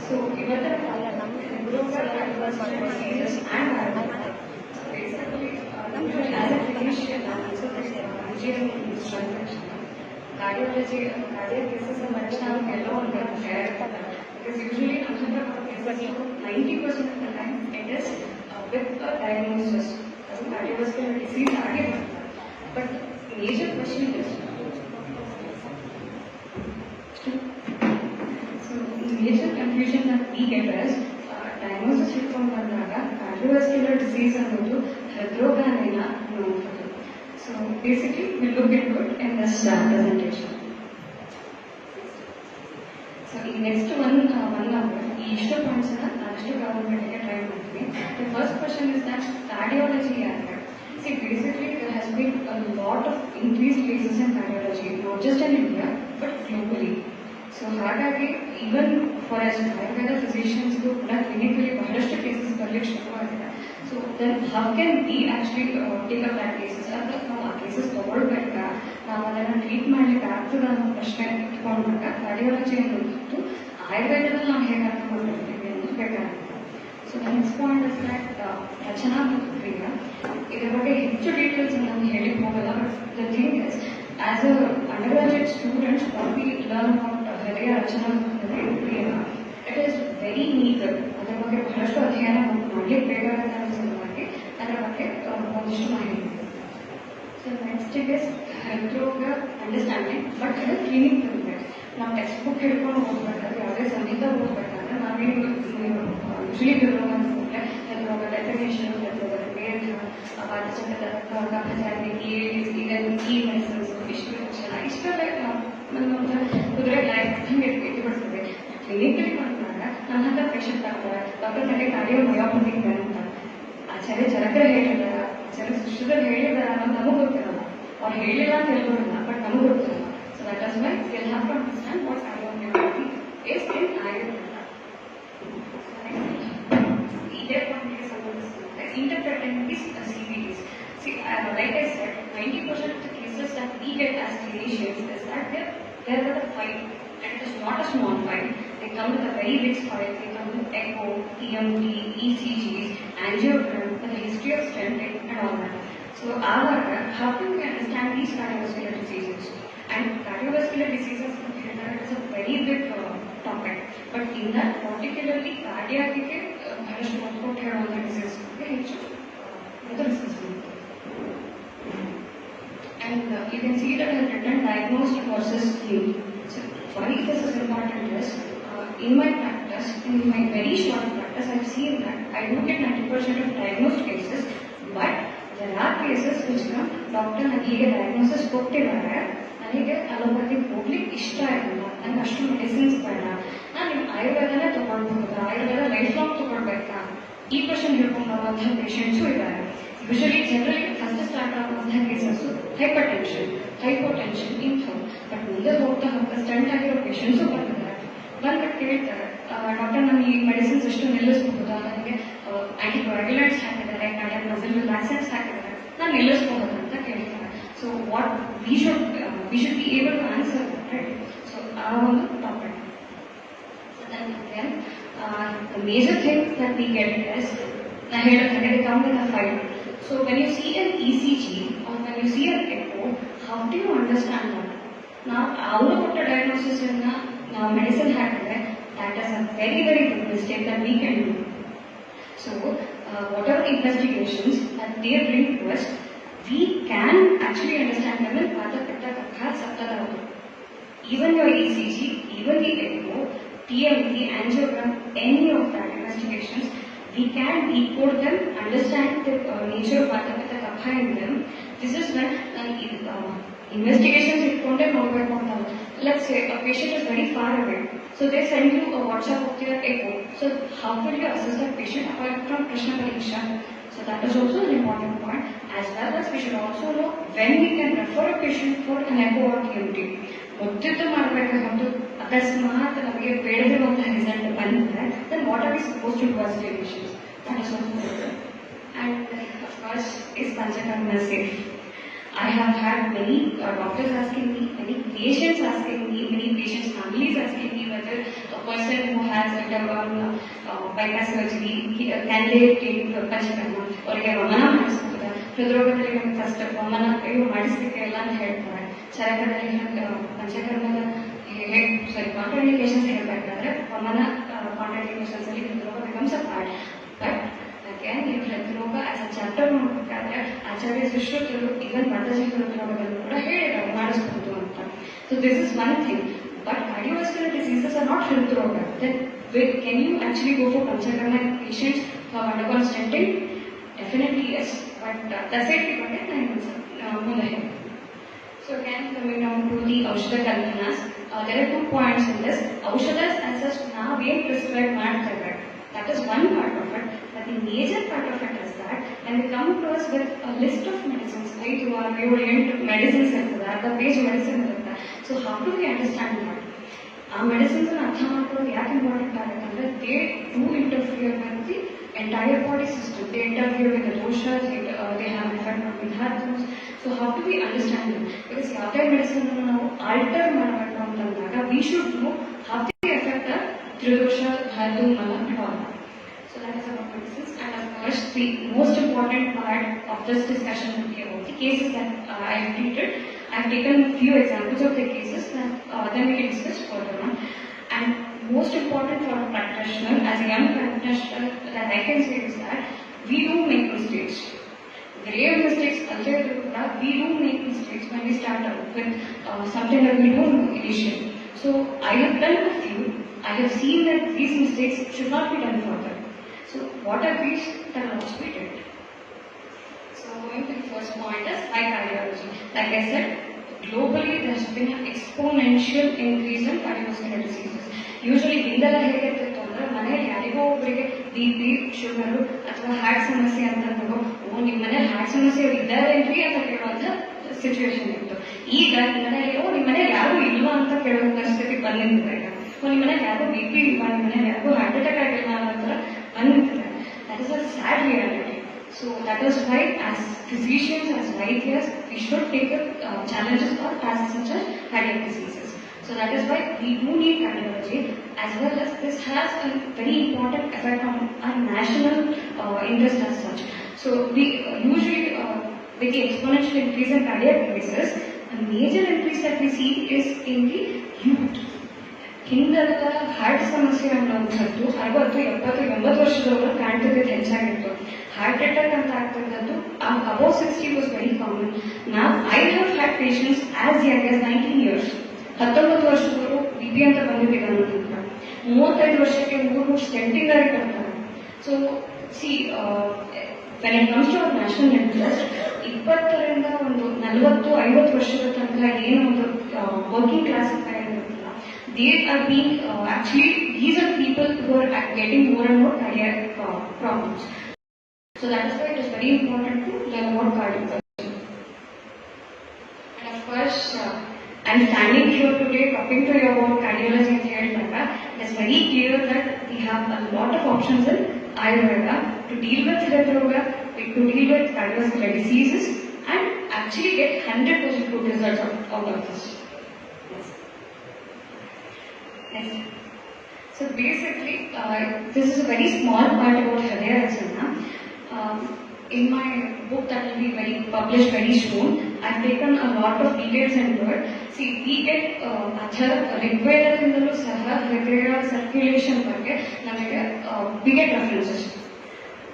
So ಇವತ್ತು as a clinician, cardiology, cardiac cases are much yellow on the hair because usually 90% of the time it is with a diagnosis as a cardiovascular disease. But major question is major confusion that we get is diagnosis ಹಿಡ್ಕೊಂಡ್ಬಂದಾಗ cardiovascular disease ಅನ್ನೋದು ಹೃದ್ರೋಗನ ನೋಡ್ಬೋದು. So basically we look into it in this presentation. So ಈ next one hour ಈ ಇಷ್ಟು points ಅಷ್ಟು cover ಮಾಡಲಿಕ್ಕೆ try ಮಾಡ್ತೀವಿ. The first question is that cardiology ಯಾಕೆ? See, basically there has been a lot of increased cases in cardiology, not just in India but globally. So ಹಾಗಾಗಿ even for as Ayurveda ಫಿಸಿಷಿಯನ್ಸ್ಗೂ ಕೂಡ clinically ಬಹಳಷ್ಟು cases ಬರಲಿಕ್ಕೆ ಶುರುವಾಗಿದೆ. So then how can we actually take up that cases ಅಥವಾ ನಾವು ಆ cases ತಗೊಳ್ಬೇಕಾ, ನಾವು ಅದನ್ನು ಟ್ರೀಟ್ ಮಾಡಲಿಕ್ಕೆ ಆಗ್ತದ ಅನ್ನೋ ಪ್ರಶ್ನೆ ಇಟ್ಕೊಂಡಾಗ ಕಾರ್ಡಿಯಾಲಜಿ ಅನ್ನೋದು ಆಯುರ್ವೇದದಲ್ಲಿ ನಾವು ಹೇಗೆ ಅರ್ಥ ಮಾಡ್ಕೊಳ್ತೀವಿ ಅನ್ನೋದು ಬೇಕಾಗುತ್ತೆ. So next point is that ರಚನಾ ಮತ್ತು ಕ್ರಿಯಾ, ಇದರ ಬಗ್ಗೆ ಹೆಚ್ಚು ಡೀಟೇಲ್ಸ್ ನಾನು ಹೇಳಿಕ್ಕೆ ಹೋಗಲ್ಲ. But the thing is as a undergraduate student, what we learn about ಹೃದಯ ರಚನಾ ಕ್ರಿಯಾ, ಇಟ್ ಈಸ್ ವೆರಿ ನೀಟ್. ಅದರ ಬಗ್ಗೆ ಬಹಳಷ್ಟು ಅಧ್ಯಯನ ಮಾಡಲಿಕ್ಕೆ ಬೇಕಾಗುತ್ತೆ ಅನ್ನೋ ಸಲುವಾಗಿ ಅದರ ಬಗ್ಗೆ ಒಂದಿಷ್ಟು ಮಾಹಿತಿ. ಸೊ ನೆಕ್ಸ್ಟ್ ಇಸ್ ಹೃದ್ರೋಗ ಅಂಡರ್ಸ್ಟ್ಯಾಂಡಿಂಗ್, ಬಟ್ ಅದು ಕ್ಲಿನಿಕ್ ಇರಬೇಕು. ನಾವು ಟೆಕ್ಸ್ಟ್ ಬುಕ್ ಹಿಡ್ಕೊಂಡು ಹೋಗ್ಬೇಕಾದ್ರೆ ಯಾವುದೇ ಸಂಗೀತ ಓದಬೇಕಾದ್ರೆ ನಾವೇನು ಯೂಶಲಿ ಹೃದ್ರೋಗ ಅಂತಂದ್ರೆ ಹೃದ್ರೋಗ ಡೆಫಿನೇಷನ್, ಹೃದ್ರೋಗದ ಬೇರೆ ವಾದಚಕ್ರದ ಕಫಜಾರಿ, ಈಗ ಈ ಮೆಡಿಸಿನ್ಸ್ ಇಷ್ಟು ಲಕ್ಷಣ ಇಷ್ಟೆಲ್ಲ ನಮ್ಮೊಂದು ಕುದುರೆ ಲೈಫ್ ಹಿಂಗೆ ಇಟ್ಬಿಡ್ತದೆ. ಕ್ಲಿನಿಕಲಿ ಮಾಡಿದಾಗ ನನ್ನ ಹತ್ರ ಪೇಷಂಟ್ ಆಗ್ತಾರೆ, ಡಾಕ್ಟರ್ ನನಗೆ ಕಾರ್ಡಿಯೋ ಮಯೋಪತಿ ಅಂತ ಆಚಾರ್ಯ ಚರಕರು ಹೇಳಿದಾರ, ಆಚಾರ್ಯ ಸುಶ್ರುತರು ಹೇಳಿದಾರ ಅನ್ನೋದು ನಮಗೆ ಗೊತ್ತಿರಲ್ಲ. ಅವ್ರು ಹೇಳಿಲ್ಲ ಅಂತ ಹೇಳ್ಬೋದಿಲ್ಲ, ಬಟ್ ನಮಗೆ ಗೊತ್ತಿರಲ್ಲ. So that is why will have to understand what cardiomyopathy is in Ayurveda. ಇದೇ ಪಾಯಿಂಟ್ಗೆ ಸಂಬಂಧಿಸಿದಂತೆ interpreting these CVDs. See, like I said, 90% of the cases that we get as clinicians is that they're with a file, and it is not a small file. They come with a very big file. They come with echo, EMG, ECGs, angiogram, with a history of stenting and all that. So, how can we understand these cardiovascular diseases? And cardiovascular diseases is a very big topic. But in that, particularly cardiac, ಬಹಳಷ್ಟು ಒತ್ತು ಹೇಳುವಂಥ disease ಹೆಚ್ಚು discuss. And you can see that I have written diagnosed versus healed. So why this is important is, in my practice, in my very short practice, I have seen that I do get 90% of diagnosed cases, but there are cases which come, doctor ನನಗೆ diagnosis ಕೊಟ್ಟಿದ್ದಾರೆ, ನನಗೆ allopathy ಹೋಗ್ಲಿಕ್ಕೆ ಇಷ್ಟ ಇರಲ್ಲ, ನನಗೆ ಅಷ್ಟು medicines ಬೇಡ, ನಾನು ನಿಮ್ಮ ಆಯುರ್ವೇದನೇ ತಗೊಳ್ಬಹುದು, ಆಯುರ್ವೇದ ಲೈಫ್ ಲಾಂಗ್ ತಗೊಳ್ಬೇಕಾ, ಈ ಕ್ವಶನ್ ಹಿಡ್ಕೊಂಡು ಬರುವಂತಹ ಪೇಷಂಟ್ಸು ಇದ್ದಾರೆ. ಯೂಶಲಿ ಜನರಲಿ ಫಸ್ಟ್ ಸ್ಟಾರ್ಟ್ ಆಗುವಂತಹ ಕೇಸಸ್ಸು ಹೈಪರ್ ಟೆನ್ಷನ್, ಹೈಪೋಟೆನ್ಷನ್ ಇಂಥವು. ಬಟ್ ಮುಂದೆ ಹೋಗ್ತಾ ಹೋಗ್ತಾ ಸ್ಟಂಟ್ ಆಗಿರೋ ಪೇಷಂಟ್ಸು ಬರ್ತಿದ್ದಾರೆ. ಬಂದ್ಬಿಟ್ಟು ಕೇಳ್ತಾರೆ, ಡಾಕ್ಟರ್ ನಾನು ಈ ಮೆಡಿಸಿನ್ಸ್ ಅಷ್ಟು ನಿಲ್ಲಿಸಬಹುದಾ, ನನಗೆ ಆಂಟಿಕೋಯಾಗ್ಯುಲೆಂಟ್ಸ್ ಹಾಕಿದ್ದಾರೆ, ಕಾರ್ಡಿಯಾಕ್ ಮಸಲ್ ರಿಲ್ಯಾಕ್ಸೆಂಟ್ಸ್ ಹಾಕಿದ್ದಾರೆ, ನಾನು ನಿಲ್ಲಿಸಬಹುದಾ ಅಂತ ಕೇಳ್ತಾರೆ. So what we should be able to answer, right? So ಆ ಒಂದು topic. Then the major thing that we get is, they come with a file. So when you see an ECG or when you see an echo, how do you understand that? Now, our diagnosis in medicine hackers, that is a very, very big mistake that we can do. So whatever investigations that they bring to us, we can actually understand them in Vata, Pitta, Kapha, Sapta, Dhatu. Even your ECG, even the echo, TMT, angiogram, any of that investigations, we can decode them, understand the nature of Vata, Pitta, Kapha in them. This is when investigations is content. Let's say a patient is very far away, so they send you a WhatsApp of their echo. So how will you assess that patient apart from Krishna Pariksha? So that is also an important point. As well as we should also know when we can refer a patient for an echo or TMT. ಗೊತ್ತಿದ್ದು ಮಾಡಬೇಕಾಗುತ್ತೆ. ಅಕಸ್ಮಾತ್ ನಮಗೆ ಬೇಡದಿರುವಂತಹ result ಬಂದರೆ then what are we supposed to do as clinicians? That is also important. And of course, is Panchakarma safe? I have had many doctors asking me, many patients asking me, many patients' families asking me whether a person has undergone bypass surgery, candidate panchakarma ಅವರಿಗೆ ವಮನ ಮಾಡಿಸ್ತಾರೆ. ಹೃದ್ರೋಗದಲ್ಲಿ ನಮಗೆ first ವಮನ ಮಾಡಿಸ್ಲಿಕ್ಕೆ ಎಲ್ಲ ಅಂತ ಹೇಳ್ತಾರೆ. ಚರಕದಲ್ಲಿ ಪಂಚಕರ್ಮದ ಕಾಂಟ್ರಾಂಡಿಕೇಶನ್ಸ್ ಹೇಳಬೇಕಾದ್ರೆ ವಮನ ಕಾಂಟ್ರಾಂಡಿಕೇಶನ್ಸ್ ಅಲ್ಲಿ ಹೃದ್ರೋಗ becomes a part. But again ನೀವು ಹೃದ್ರೋಗ ಆಸ್ ಅ ಚಾಪ್ಟರ್ ನೋಡಬೇಕಾದ್ರೆ ಆಚಾರ್ಯ ಸುಶ್ರುತರು ಈವನ್ ಮತಜೀವ ಹೃದ್ರೋಗದಲ್ಲೂ ಕೂಡ ಹೇಳಿದ್ದಾರೆ ಮಾಡಿಸ್ಬೋದು ಅಂತ. So this is one thing. But cardiovascular diseases are not hridroga. Then can you actually go for panchakarma patients who have undergone stenting? Definitely yes. But the safety part is 9 months. So again coming down to the Aushadha Kalpanas, there are 2 points in this. Aushadhas as such now we prescribe ಮಾಡ್ತಾರೆ. That is one part of it. But the major part of it is that when they come to us with a list of medicines, right? You are orient medicines ಇರ್ತದೆ, ಅರ್ಧ page medicine ಇರುತ್ತೆ. So how do we understand that? Our medicines and ಅರ್ಥ ಮಾಡ್ಕೊಳ್ಳೋದು ಯಾಕೆ important ಆಗುತ್ತೆ ಅಂದರೆ they do interfere with the entire body system. They interfere with the doshas, they have effect on the dharmas. So how do we understand them? Because ಯಾವುದೇ medicine ನಾವು alter ಮಾಡಬೇಕು ಅಂತಂದಾಗ we should know how they affect the tridosha, dhatu, mala and all. So that is about medicines. And of course the most important part of this discussion will be about the cases that I have treated. I have taken a few examples of the cases that then we can discuss further on. And most important for a practitioner, as a young practitioner, that I can say is that we do make mistakes. Grave mistakes, we do make mistakes when we start out with something that we don't know initially. So I have done a few. I have seen that these mistakes should not be done further. So what are these that must be done? So going to the first point is high cardiology. Like I said, globally there has been an exponential increase in cardiovascular diseases. Usually ಹಿಂದೆಲ್ಲ ಹೇಗಿರ್ತಿತ್ತು ಅಂದ್ರೆ ಮನೆಯಲ್ಲಿ ಯಾರಿಗೋ ಒಬ್ಬರಿಗೆ BP, sugar ಅಥವಾ heart ಸಮಸ್ಯೆ ಅಂತಂದ್ರು, ನಿಮ್ಮ ಮನೇಲಿ ಹಾರ್ಟ್ ಸಮಸ್ಯೆ ಇದ್ದಾರೇನ್ರಿ ಅಂತ ಕೇಳುವಂತ ಸಿಚುವೇಶನ್ ಇತ್ತು. ಈಗ ನಿಮ್ಮ ಮನೆಯಲ್ಲಿ ನಿಮ್ಮ ಮನೇಲಿ ಯಾರು ಇಲ್ವಾ ಅಂತ ಕೇಳುವ ಪರಿಸ್ಥಿತಿ ಬಂದಿದ್ದಾರೆ. ನಿಮ್ಮ ಮನೇಲಿ ಯಾರು BP ಇಲ್ವಾ, ನಿಮ್ಮ ಮನೇಲಿ ಯಾರಿಗೂ ಹಾರ್ಟ್ ಅಟ್ಯಾಕ್ ಆಗಿಲ್ಲ ಅನ್ನೋ ಥರ ಬಂದಿದ್ದಾರೆ. That is a sad reality. So that is why as physicians, as YPs, we should take up challenges or tasks such as cardiac diseases. So that is why we do need cardiology, as well as this has a very important effect on our national interest as such. So we usually with the exponential increase in cardiac cases, a major increase that we see is in the youth. ಹಿಂದೆಲ್ಲ heart ಸಮಸ್ಯೆ ಅನ್ನುವಂಥದ್ದು 60, 70, 80 ವರ್ಷದವರು ಕಾಣ್ತಿದ್ದು ಹೆಚ್ಚಾಗಿತ್ತು. Heart attack ಅಂತ ಆಗ್ತಿದ್ದದ್ದು above 60 was very common. ನಾವು I have had patients as Young as 19 years. 19 ವರ್ಷದವರು BP ಅಂತ ಬಂದಿದ್ದೀವಿ ಅನ್ನೋದಕ್ಕೆ 35 ವರ್ಷಕ್ಕೆ 3 ಸ್ಟೆಂಟಿಂಗ್ ಆಗಿ ಬರ್ತಾರೆ. So see when it comes to our national interest, 20ರಿಂದ ಒಂದು 40-50 ವರ್ಷದ ತನಕ ಏನು ಒಂದು ವರ್ಕಿಂಗ್ ಕ್ಲಾಸ್ ಅಂತ ಏನಿರುತ್ತಲ್ಲ, they are being actually these are people who are getting more and more cardiac problems. So that is why it is very important to learn about cardiology. And of course, I am standing here today talking to you about cardiology and health. It is very clear that we have a lot of options in Ayurveda to deal with hridroga, to deal with cardiovascular diseases, and actually get 100% good results out of this. Next. So basically, this is a very small part about Hridaya Rachana. In my book that will be published very soon, I've taken a lot of details into it. See, we get Rigvedadindalu saha Hridaya circulation ಬಗ್ಗೆ ನಮಗೆ we get references.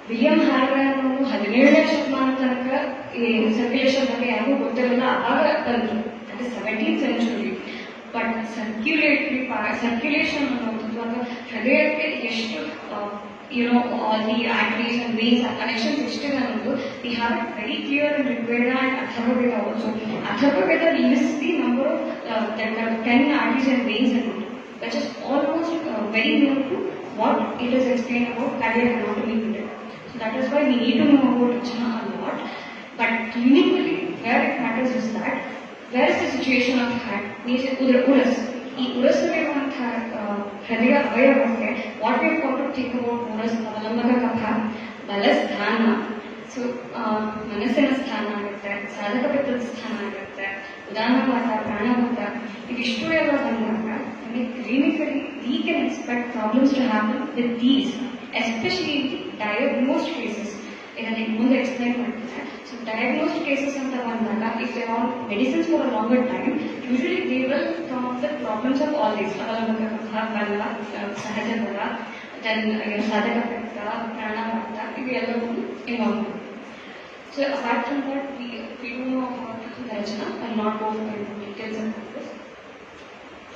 William ಹಾರ್ಗರ್ ಅವರು 17ನೇ ಶತಮಾನ ತನಕ ಈ circulation ಬಗ್ಗೆ ಯಾರಿಗೂ ಗೊತ್ತಿರಲಿಲ್ಲ, ಆವಾಗ ಬಂದರು. That is 17th century. But circulation ಅನ್ನೋದು ಅಥವಾ ಹೃದಯಕ್ಕೆ ಎಷ್ಟು all the arteries and veins and connections ಎಷ್ಟಿದೆ ಅನ್ನೋದು we have it very clear in Rigveda and Atharvaveda also. Atharvaveda lists the number of that are 10 arteries and veins in it, which is almost very near to what it is explained about cardiac anatomy today. So that is why we need to know about Rachana a lot. But clinically, where it matters is that where is the situation of heart? Means Uras. ಈ ಉರಸ್ಸಲ್ಲಿರುವಂತಹ ಹೃದಯ ಅವಯವಕ್ಕೆ what we got to think about ಉರಸ್, ಅವಲಂಬಕ ಕಫ, ಬಲಸ್ಥಾನ. So ಮನಸ್ಸಿನ ಸ್ಥಾನ ಆಗುತ್ತೆ, ಸಾಧಕ ಪಿತ್ತದ ಸ್ಥಾನ ಆಗುತ್ತೆ, ಉದಾನಪಾತ, ಪ್ರಾಣಪಾತ, ಇದಿಷ್ಟು ಎಲ್ಲ ಬಂದಾಗ ನಮಗೆ clinically we can expect problems to happen with these, especially in the diagnosed cases. ಇದನ್ನು ಮುಂದೆ ಎಕ್ಸ್ಪ್ಲೈನ್ ಮಾಡ್ತಾರೆ. ಸೊ ಡಯಾಗ್ನೋಸ್ಡ್ ಕೇಸಸ್ ಅಂತ ಬಂದಾಗ if they on medicines for a longer time, usually they will come up with problems of all these. ಬಲ, ಸಹಜ ಬಲ, then ಸಾಧಕ ಬೆತ್ತ, ಪ್ರಾಣಾಘಾತ, ಇವೆಲ್ಲವೂ involve. So apart from that, we do know about the Rachana. I will not go into details about this.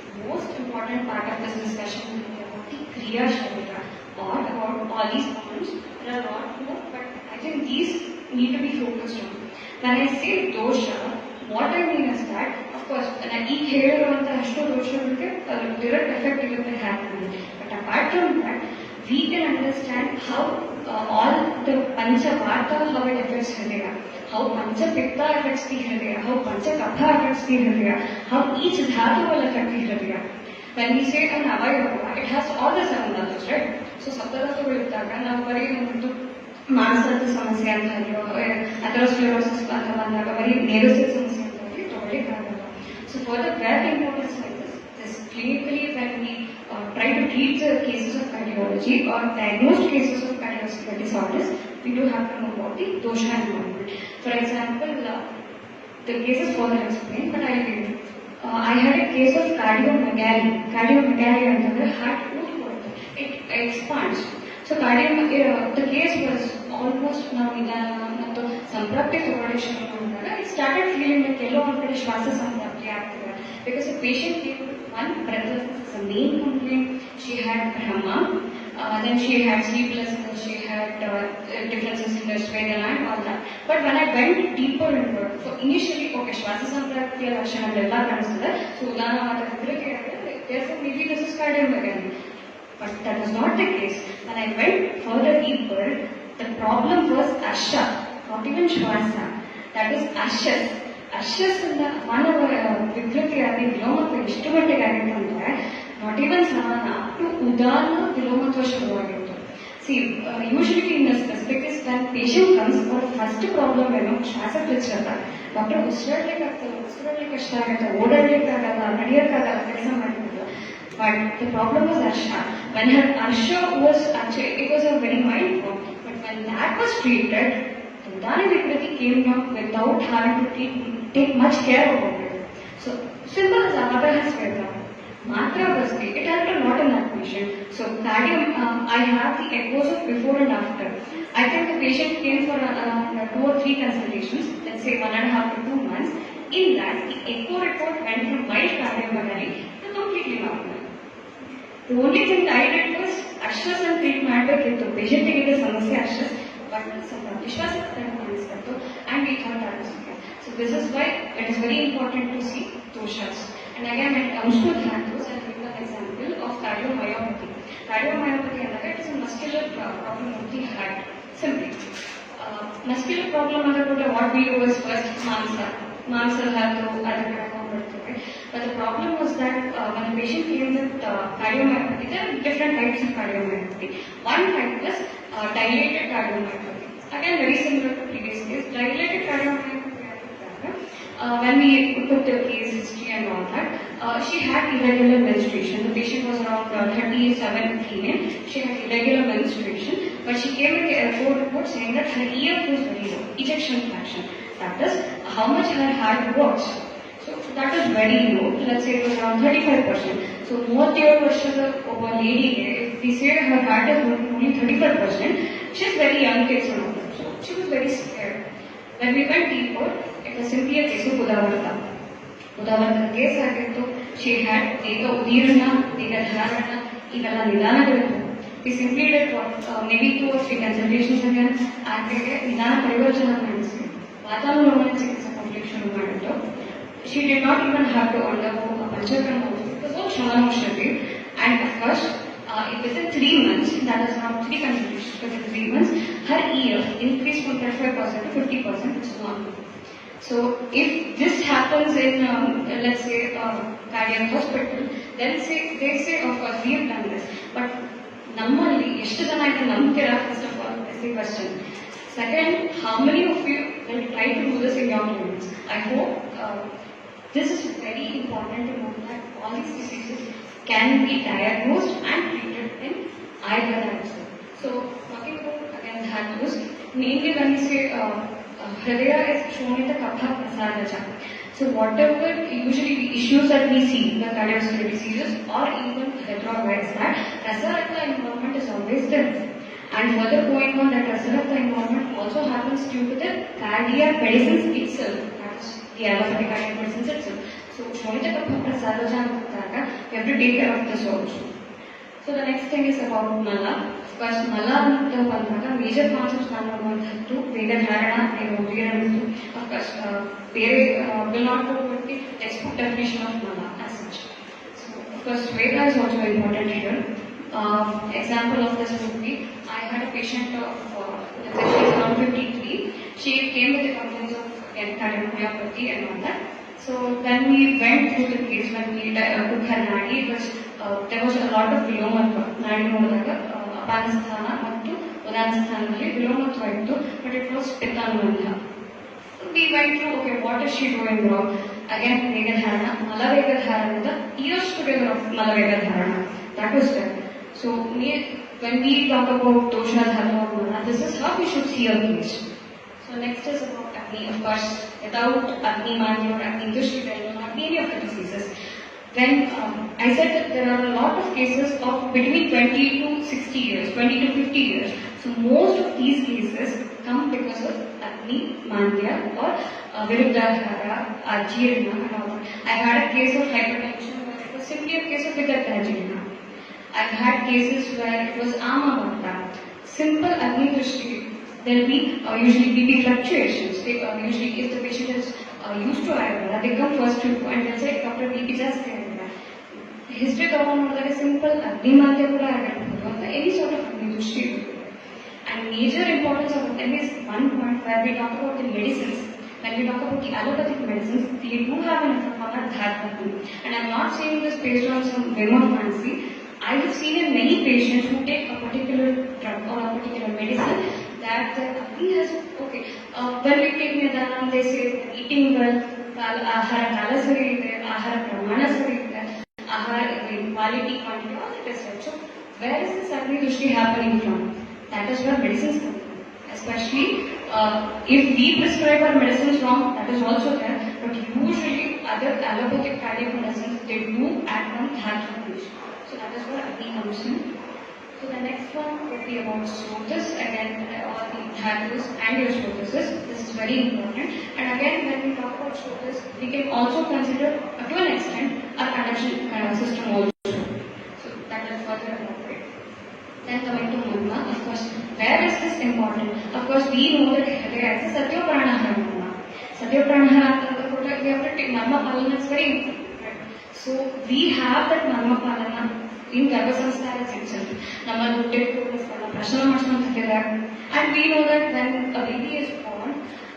The most important part of this discussion will be about the Kriya Sharira, or about all these points. There are a lot more, but I think these need to be focused on. When I say dosha, what I mean is that, of course, ಈ ಹೇಳಿರುವಂತಹ ಅಷ್ಟು ದೋಷಗಳಿಗೆ direct effect ಇರುತ್ತೆ happen. But apart from that, we can understand how all the Pancha Vata, how it affects Hridaya, how Pancha Pitta affects the Hridaya, how Pancha Kapha affects the Hridaya, how each Dhatu will affect the Hridaya. When we say an Avayava, it has all the 7 dhatus, right? So Saptadhatuಗಳು ಇದ್ದಾಗ ನಾವು ಬರೀ ಒಂದು ಮಾನಸದ ಸಮಸ್ಯೆ ಅಂತ ಹೇಳೋ ಅಥೆರೋಸ್ಕ್ಲೆರೋಸಿಸ್ ಅಂತ ಬಂದಾಗ ಬರೀ ನೇರೋಸಿಸ್ ಸಮಸ್ಯೆ ಅಂತ ಹೇಳಿ ತಗೊಳ್ಳಿಕ್ಕಾಗಲ್ಲ. So for the very importance like this clinically when we try to treat the cases of cardiology or diagnosed cases of cardiovascular disorders, we do have to know about the dosha involvement. For example, the case is further explained, but I will. I had a case of cardiomegaly. Cardiomegaly ಅಂತಂದ್ರೆ heart ಊದ್ಕೊಳ್ಳುತ್ತೆ, it expands. So the case was almost ನಾವು ನಿಧಾನ ಮತ್ತು ಸಂಪ್ರಾಪ್ತಿ ಫಾರ್ವರ್ಡೇಷನ್ ಅಂದಾಗ it started feeling like ಎಲ್ಲೋ ಒಂದು ಕಡೆ ಶ್ವಾಸ ಸಂಪ್ರಾಪ್ತಿ ಆಗ್ತಿದೆ. Because the patient gave one breathlessness as a main complaint. She had Brahma, then she had sleeplessness, she had differences in the Svedana and all that. But when I went deeper into it, so initially, okay, Shvasa Sampraktya Lakshanagalla kanistade, so Udana Matadre, therefore maybe this is cardiomegaly. But that was not the case. When I went further deeper, the problem was Asha, not even Shvasa. That is Ashas. ಅಶ್ವಸ್ಸಿಂದ ಮಾನವ ವಿಕೃತಿಯಾಗಿ ವಿಲೋಮತ್ವ ಎಷ್ಟು ಮಟ್ಟಿಗೆ ಆಗಿತ್ತು ಅಂದ್ರೆ not even ಸಮಾನ up to ಉದಾನ ವಿಲೋಮತ್ವ ಶುರುವಾಗಿತ್ತು. See usually in specific when patient comes for first problem ಏನು ಶ್ವಾಸ ಕ್ಲಿಚ್ಚಲ್ಲ, ಡಾಕ್ಟರ್ ಉಸಿರಾಡ್ಲಿಕ್ಕೆ ಆಗ್ತದೆ, ಉಸಿರಾಡ್ಲಿಕ್ಕೆ ಕಷ್ಟ ಆಗುತ್ತೆ, ಓಡಾಡ್ಲಿಕ್ಕಾಗಲ್ಲ, ನಡೆಯೋಕ್ಕಾಗಲ್ಲ, ಕೆಲಸ ಮಾಡಿದ್ರು. But the problem was Arsha. When her Arsha was actually, it was a very mild form, but when that was treated, Udana Vikriti came down without having to take much care about it. So, simple as Amata has said now. Matra Basti, it helped a lot in that patient. So, I have the echoes of before and after. I think the patient came for 2 or 3 consultations, let's say 1.5 to 2 months. In that, the echo report went from mild cardiomegaly to completely normal. The only thing I did was Ashwas and treat ಮಾಡಬೇಕಿತ್ತು. patient ಗೆ ಸಮಸ್ಯೆ Ashwas, but some ವಿಶ್ವಾಸ ಕಾಣಿಸ್ತು and we thought that was okay. So this is why it is very important to see doshas. And again, when it comes to dhatus, I will give an example of cardiomyopathy. Cardiomyopathy it is a muscular problem of the heart. Simply, muscular problem ಅಂದ್ರೆ what we do is first ಮಾಂಸ ಹಾಲು ಅದರ ಕಡೆ ಹೋಗ್ಬಿಡ್ತೇವೆ. But the problem was that when a patient came with cardiomyopathy, there are different types of cardiomyopathy. One type is dilated cardiomyopathy. Again, very similar to previous case. Dilated cardiomyopathy, when we took the case history and all that, she had irregular menstruation. The patient was around 37 female. She had irregular menstruation, but she came with the airport report saying that her EF was very low, ejection fraction. That is how much her heart works. So that is very low. Let's say it was around 35%. So 37 ವರ್ಷದ ಒಬ್ಬ ಲೇಡಿಗೆ, if we say her heart is only 35%, she is very young case. So she was very scared. When we went deeper, it was simply a case of Udavarta. Udavarta case ಆಗಿತ್ತು. She had ಈಗ ಉದೀರ್ಣ, ಈಗ ಧಾರಣ, ಇವೆಲ್ಲ ನಿಧಾನಗಳಿತ್ತು. We simply did maybe 2 or 3 consultations again. ಆಕೆಗೆ ನಿಧಾನ ಪರಿವರ್ತನ ಮಾಡಿಸಿ ವಾತಾವರಣ ಚಿಕಿತ್ಸೆ ಕೊಡ್ಲಿಕ್ಕೆ ಶುರು ಮಾಡಿದ್ರು. She did not even have to undergo a Panchakarma. It was all Shamanaushati. And of course, within 3 months, that is now 3 consultations, within 3 months, her EF increased from 35% to 50%, which is normal. So, if this happens in, let's say, cardiac hospital, then they say, of course, we have done this. But, nammalli, eshtu jana idu namtira, first of all, is the question. Second, how many of you will try to do this in your clinics? I hope this is very important to know that all these diseases can be diagnosed and treated in Ayurveda itself. So, talking about again Dhatus, mainly when we say Hridaya is shown in the Kapha Prasadaja. So, whatever usually the issues that we see, the cardiovascular diseases or even plethora is that Rasarata involvement is always there. And further going on, that Rasarata involvement also happens due to the cardiac medicines itself, that is the allopathic cardiac medicines itself. So, Shonita Kapha Prasadaja, we have to take care of this also. So the next thing is about Mala. Of course, Mala the major concepts to Vegadharana and Udhiranistu. Of course, will not go with the textbook definition of Mala as such. So, of course, Veda is also important here. Example of this would be, I had a patient of, let's say she is around 53. She came with the complaints of cardiomyopathy and all that. So when we went through the case, when we took her nadi, there was a lot of vilomatva. Nadi nodidaga apanasthana mattu udanasthanalli vilomatva ittu, but it was pittanubandha. We went through, okay, what is she doing wrong? Again, Vegadharana, Mala Vegadharana, years together of Mala Vegadharana. That was there. So when we talk about dosha, dharma, Mala, this is how we should see a case. So next is about acne. Of course, without acne mania or acne industry, there will not be any of the diseases. Then I said that there are a lot of cases of between 20 to 60 years, 20 to 50 years. So most of these cases come because of acne mania or viruddhahara, ajirna and all that. I had a case of hypertension where it was simply a case of viruddhajirna. I've had cases where it was amavata. Simple acne drishti. There will be usually BP fluctuations. They, usually, if the patient is used to Ayurveda, they come first to you and they'll say, Dr. BP just Ayurveda. History is like a simple any sort of industry. And major importance of them is one point where we talk about the medicines. When we talk about the allopathic medicines, they do have an effect on our dharma. And I'm not saying this based on some whim or fancy. I have seen in many patients who take a particular drug or a particular medicine that the acne has, okay, when we take Nidanam, they say eating well, ahara kala sari ide, ahara pramana sari ide, ahara quality, quantity, all that is right. So, where is this acne drishti happening from? That is where medicines come from. Especially if we prescribe our medicines wrong, that is also there. But usually other allopathic cardiac medicines, they do act on heart condition. So that is where acne comes in. So the next one would be about psoriasis, again, or the dhatus and your psoriasis. This is very important. And again, when we talk about psoriasis, we can also consider, to an extent, our conduction system also. So that is further elaborate. Then coming to Magna, of course, where is this important? Of course, we know that there is a Satya Pranahara. Satya Pranahara, we have to take Magna Palana, it's very important. Right? So we have that Magna Palana in Garbha Samskara itself. And we know that when a baby is born,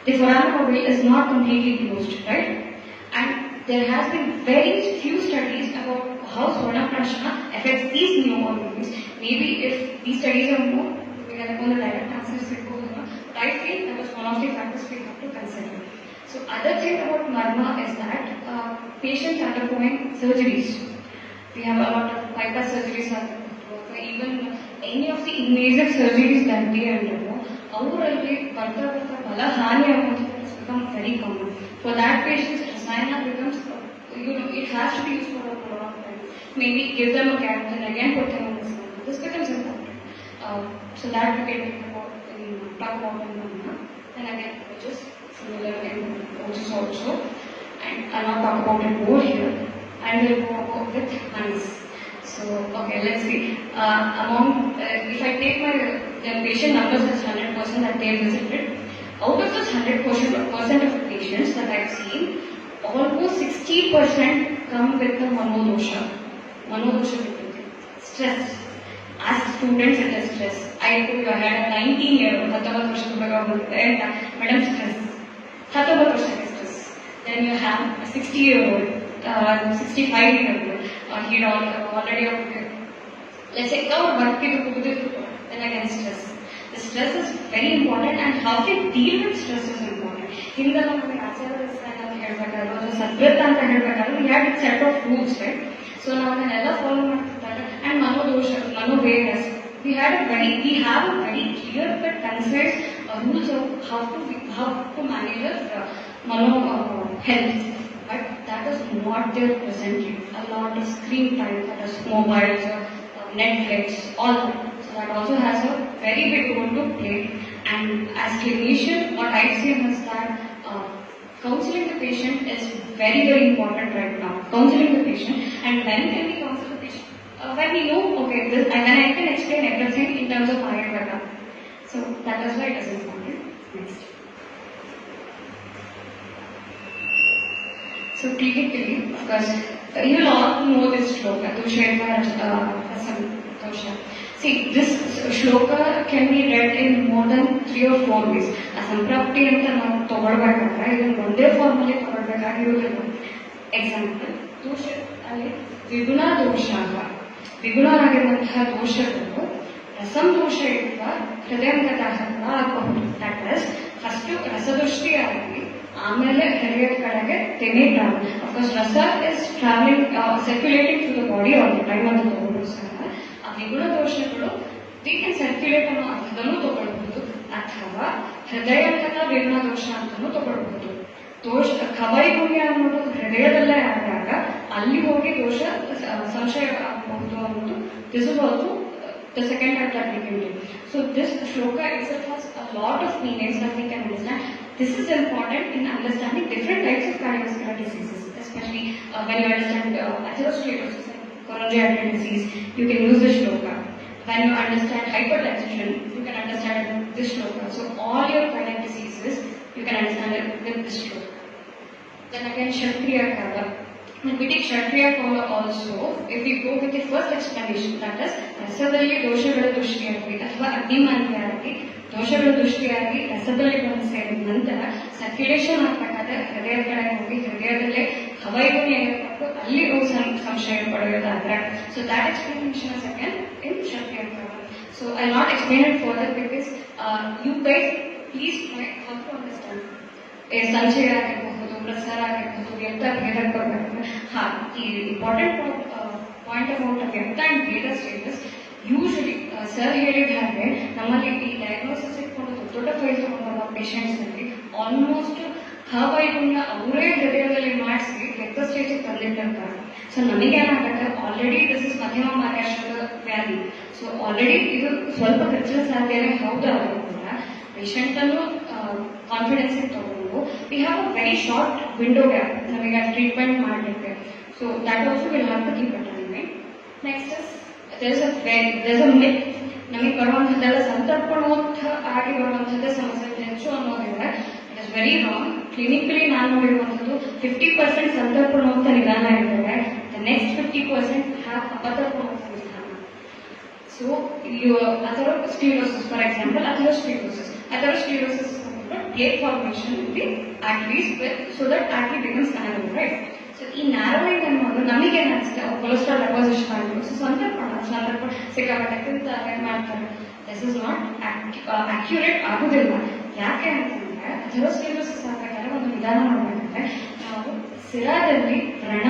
the foramen ovale is not completely closed, right? And there has been very few studies about how Swarna Prashna affects these newborn babies. Maybe if these studies are more, we can go on the direct answers. But I feel that is one of the factors we have to consider. So other thing about Marma is that patients undergoing surgeries. We have a lot of bypass surgeries, even any of the invasive surgeries that they undergo, overall, Bala Hani has become very common. For that patient, Rasayana becomes, it has to be used for a prolonged time. Maybe give them a gap and again put them on the sun. This becomes important. So that we can talk about in Manna. Then again, which is similar in coaches also. And I'll not talk about it more here. And we'll go about with hands. So, okay, let's see. If I take my patient numbers as 100% that they visited, out of those 100% of the patients that I've seen, almost 60% come with the manodosha. Manodosha, stress. As students, it is stress. I told you I had a 19-year-old, Madam stress. Stress. Then you have a 60-year-old. 65-year-old, he already, let's say, then again stress. The stress is very important, and how we deal with stress is important. We had a set of rules, right? So ನಾವು ಅದನ್ನೆಲ್ಲ follow ಮಾಡ್ತಿದ್ದಾಗ and ಮನೋವೇಗಸ್ we have a very clear cut concise rules of how to manage mano health, but that is not there presently. A lot of screen time, that is mobiles, Netflix, all that. So that also has a very big role to play. And as clinician, what I see is that counseling the patient is very important right now. Counseling the patient, and when can we counsel the patient? When we know, okay, this, and then I can explain everything in terms of Ayurveda. So that is why it is important. Next. So clinically, of course, you will all know this shloka, Dushaeva Rasam Dosha. See, this shloka can be read in more than 3 or 4 ways. Asamprapti anta ನಾವು ತಗೊಳ್ಬೇಕಾದ್ರೆ ಇದನ್ನು ಒಂದೇ ಫಾರ್ಮಲ್ಲಿ ತಗೊಳ್ಬೇಕಾಗಿರೋದಿಲ್ಲ. Example, ದೋಷ ಅಲ್ಲಿ ವಿಗುಣ ದೋಷಾಗ, ವಿಗುಣರಾಗಿರುವಂತಹ ದೋಷಗಳು ರಸಂದೋಷ ಇರುವ ಹೃದಯಂಗತಃ ಆಗಬಹುದು. ದಟ್ ಇಸ್ ಫಸ್ಟ್ ರಸದೃಷ್ಟಿಯಾಗಿ ಆಮೇಲೆ ಹೃದಯದ ಕಡೆಗೆ ತೆನೆ travel. Of course rasa is travelling circulating to the body all the time ಅಂತ ತಗೊಂಡು ಸಹ ಆ ವಿಗುಣ ದೋಷಗಳು ವಿ ಕ್ಯಾನ್ ಸರ್ಕ್ಯುಲೇಟ್ ಅನ್ನೋ ಅರ್ಥದಲ್ಲೂ ತಗೊಳ್ಬಹುದು, ಅಥವಾ ಹೃದಯಂಗತ ವಿಗುಣ ದೋಷ ಅಂತಾನೂ ತಗೊಳ್ಬಹುದು. ಖವೈಗುಣ್ಯ ಅನ್ನೋದು ಹೃದಯದಲ್ಲೇ ಆದಾಗ ಅಲ್ಲಿ ಹೋಗಿ ದೋಷ ಸಂಶಯ ಆಗಬಹುದು ಅನ್ನೋದು. This is also the second type that we can do. So this shloka itself has a lot of meanings that we can understand. This is important in understanding different types of cardiovascular diseases, especially when you understand atherosclerosis and coronary artery disease, you can use this shloka. When you understand hypertension, you can understand this shloka. So all your cardiac diseases, you can understand it with this shloka. Then again, Kshatriya Kala. When we take Kshatriya Kala also, if we go with the first explanation, that is, ರಸದಲ್ಲಿ ದೋಷಗಳ ದೃಷ್ಟಿಯಾಗಿ ಅಥವಾ ಅಗ್ನಿಮಾನ್ಯರಾಗಿ ದೋಷಗಳ ದೃಷ್ಟಿಯಾಗಿ ರಸದಲ್ಲಿ ಬಂದು ಸೇರಿದ ನಂತರ circulation ಆಗಬೇಕಾದ್ರೆ ಹೃದಯದ ಕಡೆ ಹೋಗಿ ಹೃದಯದಲ್ಲೇ ಹವೈಗುಣ್ಯ ಏರ್ಪಟ್ಟು ಅಲ್ಲಿ ಸಂಶಯ ಪಡೆಯೋದಾದ್ರೆ, so that explanation is again in Kshatriya Kala. So I'll not explain it further because you guys please try how to understand. ಸಂಶಯ ಆಗಿರಬಹುದು, ಪ್ರಸಾರ ಆಗಿರಬಹುದು, ವ್ಯಕ್ತ ಭೇದ ಕೊಡಬೇಕು. ಈ ಇಂಪಾರ್ಟೆಂಟ್ ಪಾಯಿಂಟ್ ಅಬೌಟ್ ವ್ಯಕ್ತ ಅಂಡ್ ಭೇದ ಸ್ಟೇಟಸ್, ಯೂಶಲಿ ಸರ್ ಹೇಳಿದ ಹಾಗೆ ನಮ್ಮಲ್ಲಿ ಈ ಡಯಾಗ್ನೋಸಿಸ್ ಇಟ್ಕೊಂಡು ದೊಡ್ಡ ಫೈಲ್ ತಗೊಂಡು ಪೇಷಂಟ್ಸ್ ನಲ್ಲಿ ಆಲ್ಮೋಸ್ಟ್ ಖವೈಗುಣ್ಯ ಅವರೇ ಹೃದಯದಲ್ಲಿ ಮಾಡಿಸಿ ವ್ಯಕ್ತ ಸ್ಟೇಜಿಗೆ ತಂದಿಟ್ಟಿರ್ತಾರೆ. ಸೊ ನಮಗೇನಾಗುತ್ತೆ, ಆಲ್ರೆಡಿ ದಿಸ್ ಇಸ್ ಮಧ್ಯಮ ಮಾರ್ಗದರ್ಶನದ ವ್ಯಾಧಿ. ಸೊ ಆಲ್ರೆಡಿ ಇದು ಸ್ವಲ್ಪ ಹೆಚ್ಚಿನ ಸಾಧ್ಯತೆ ಹೌದಾದರೂ ಕೂಡ ಪೇಷಂಟ್ ಅನ್ನು ಕಾನ್ಫಿಡೆನ್ಸ್ ತಗೊಂಡು we have a very short window gap ನಮಗೆ ಟ್ರೀಟ್ಮೆಂಟ್ ಮಾಡಲಿಕ್ಕೆ. So that also will have to keep it in mind. Next is there's a myth. ನಮಗೆ ಬರುವಂಥದ್ದೆಲ್ಲ ಸಂತರ್ಪಣೋತ್ಥ ಆಗಿ ಬರುವಂಥದ್ದೇ ಸಮಸ್ಯೆ ಹೆಚ್ಚು ಅನ್ನೋದಿದೆ. It is very wrong. Clinically ನಾನು ನೋಡಿರುವಂಥದ್ದು 50% ಸಂತರ್ಪಣೋತ್ಥ ನಿಧಾನ ಇರ್ತದೆ, ದ ನೆಕ್ಸ್ಟ್ 50% ಹ್ಯಾವ್ ಅಪತರ್ಪಣೋತ್ಥ ನಿಧಾನ. So atherosclerosis, for example, atherosclerosis plate formation in the arteries so that artery becomes narrow, right? So ಈ narrowing ಅನ್ನೋದು ನಮಗೆ ಅನಿಸುತ್ತೆ ಕೊಲೆಸ್ಟ್ರಾಲ್ ಡೆಪಾಸಿಷನ್ ಆಗಿರೋದು. ಸೊ ಸಂದರ್ಭ ಸಿಕ್ಕಾಪಟ್ಟೆ ಮಾಡ್ತಾರೆ. ದಿಸ್ ಇಸ್ ನಾಟ್ ಅಕ್ಯುರೇಟ್ ಆಗುದಿಲ್ಲ. ಯಾಕೆ ಅಂತಂದ್ರೆ ಅಥೆರೋಸ್ಕ್ಲೆರೋಸಿಸ್ ಆಗಬೇಕಾದ್ರೆ ಒಂದು ವಿಧಾನ ಮಾಡಬೇಕಂದ್ರೆ ನಾವು ಸಿರಾದಲ್ಲಿ ವ್ರಣ,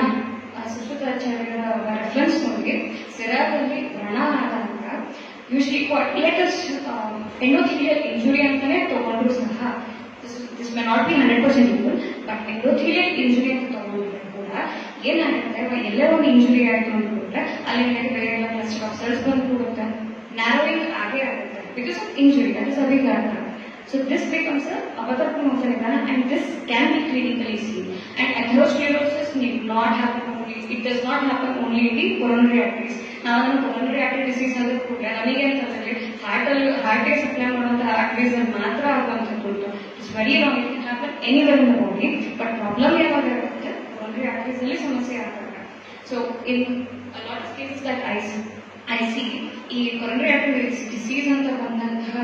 ಸುಶ್ರುತಾಚಾರ್ಯರ ರೆಫರೆನ್ಸ್ ನೋಡಿ ಸಿರಾದಲ್ಲಿ ವ್ರಣ ಆದಾಗ ಯೂಶಲಿ ಲೇಟೆಸ್ಟ್ ಎಂಡೋಥೀಲಿಯಲ್ ಇಂಜುರಿ ಅಂತಾನೆ ತಗೊಂಡ್ರು ಸಹ, this may not be 100% equal, but endothelial injury ಅಂತ ತಗೊಂಡ್ರೆ ಕೂಡ ಏನಾಗುತ್ತೆ, ಎಲ್ಲೇ ಒಂದು ಇಂಜುರಿ ಆಯಿತು ಅಂದ್ಬಿಟ್ರೆ ಅಲ್ಲಿ ನನಗೆ ಬೇರೆ ಎಲ್ಲ ಕ್ಲಸ್ಟರ್ ಆಫ್ ಸೆಲ್ಸ್ ಬಂದು ಕೂಡುತ್ತೆ, ನ್ಯಾರೋವಿಂಗ್ ಆಗೇ ಆಗುತ್ತೆ because of injury, that is a big art. So this becomes a apatarpanottha nidana, and this can be clinically seen. And atherosclerosis need not happen only, it does not happen only in the coronary arteries. ನಾವು coronary artery disease ಅಂದ್ರೆ ಕೂಡ ನಮಗೆ ಅಂತಂದ್ರೆ ಹಾರ್ಟಿಗೆ supply ಮಾಡುವಂತಹ arteries ಮಾತ್ರ ಆಗುವಂಥದ್ದು ಉಂಟು. It's very wrong. It happen anywhere in the body, but problem ಯಾವಾಗ ಆಗುತ್ತೆ, coronary arteries ಅಲ್ಲಿ ಸಮಸ್ಯೆ ಆಗುತ್ತೆ. So in a lot of cases that I see ಈ coronary artery disease ಅಂತ ಬಂದಂತಹ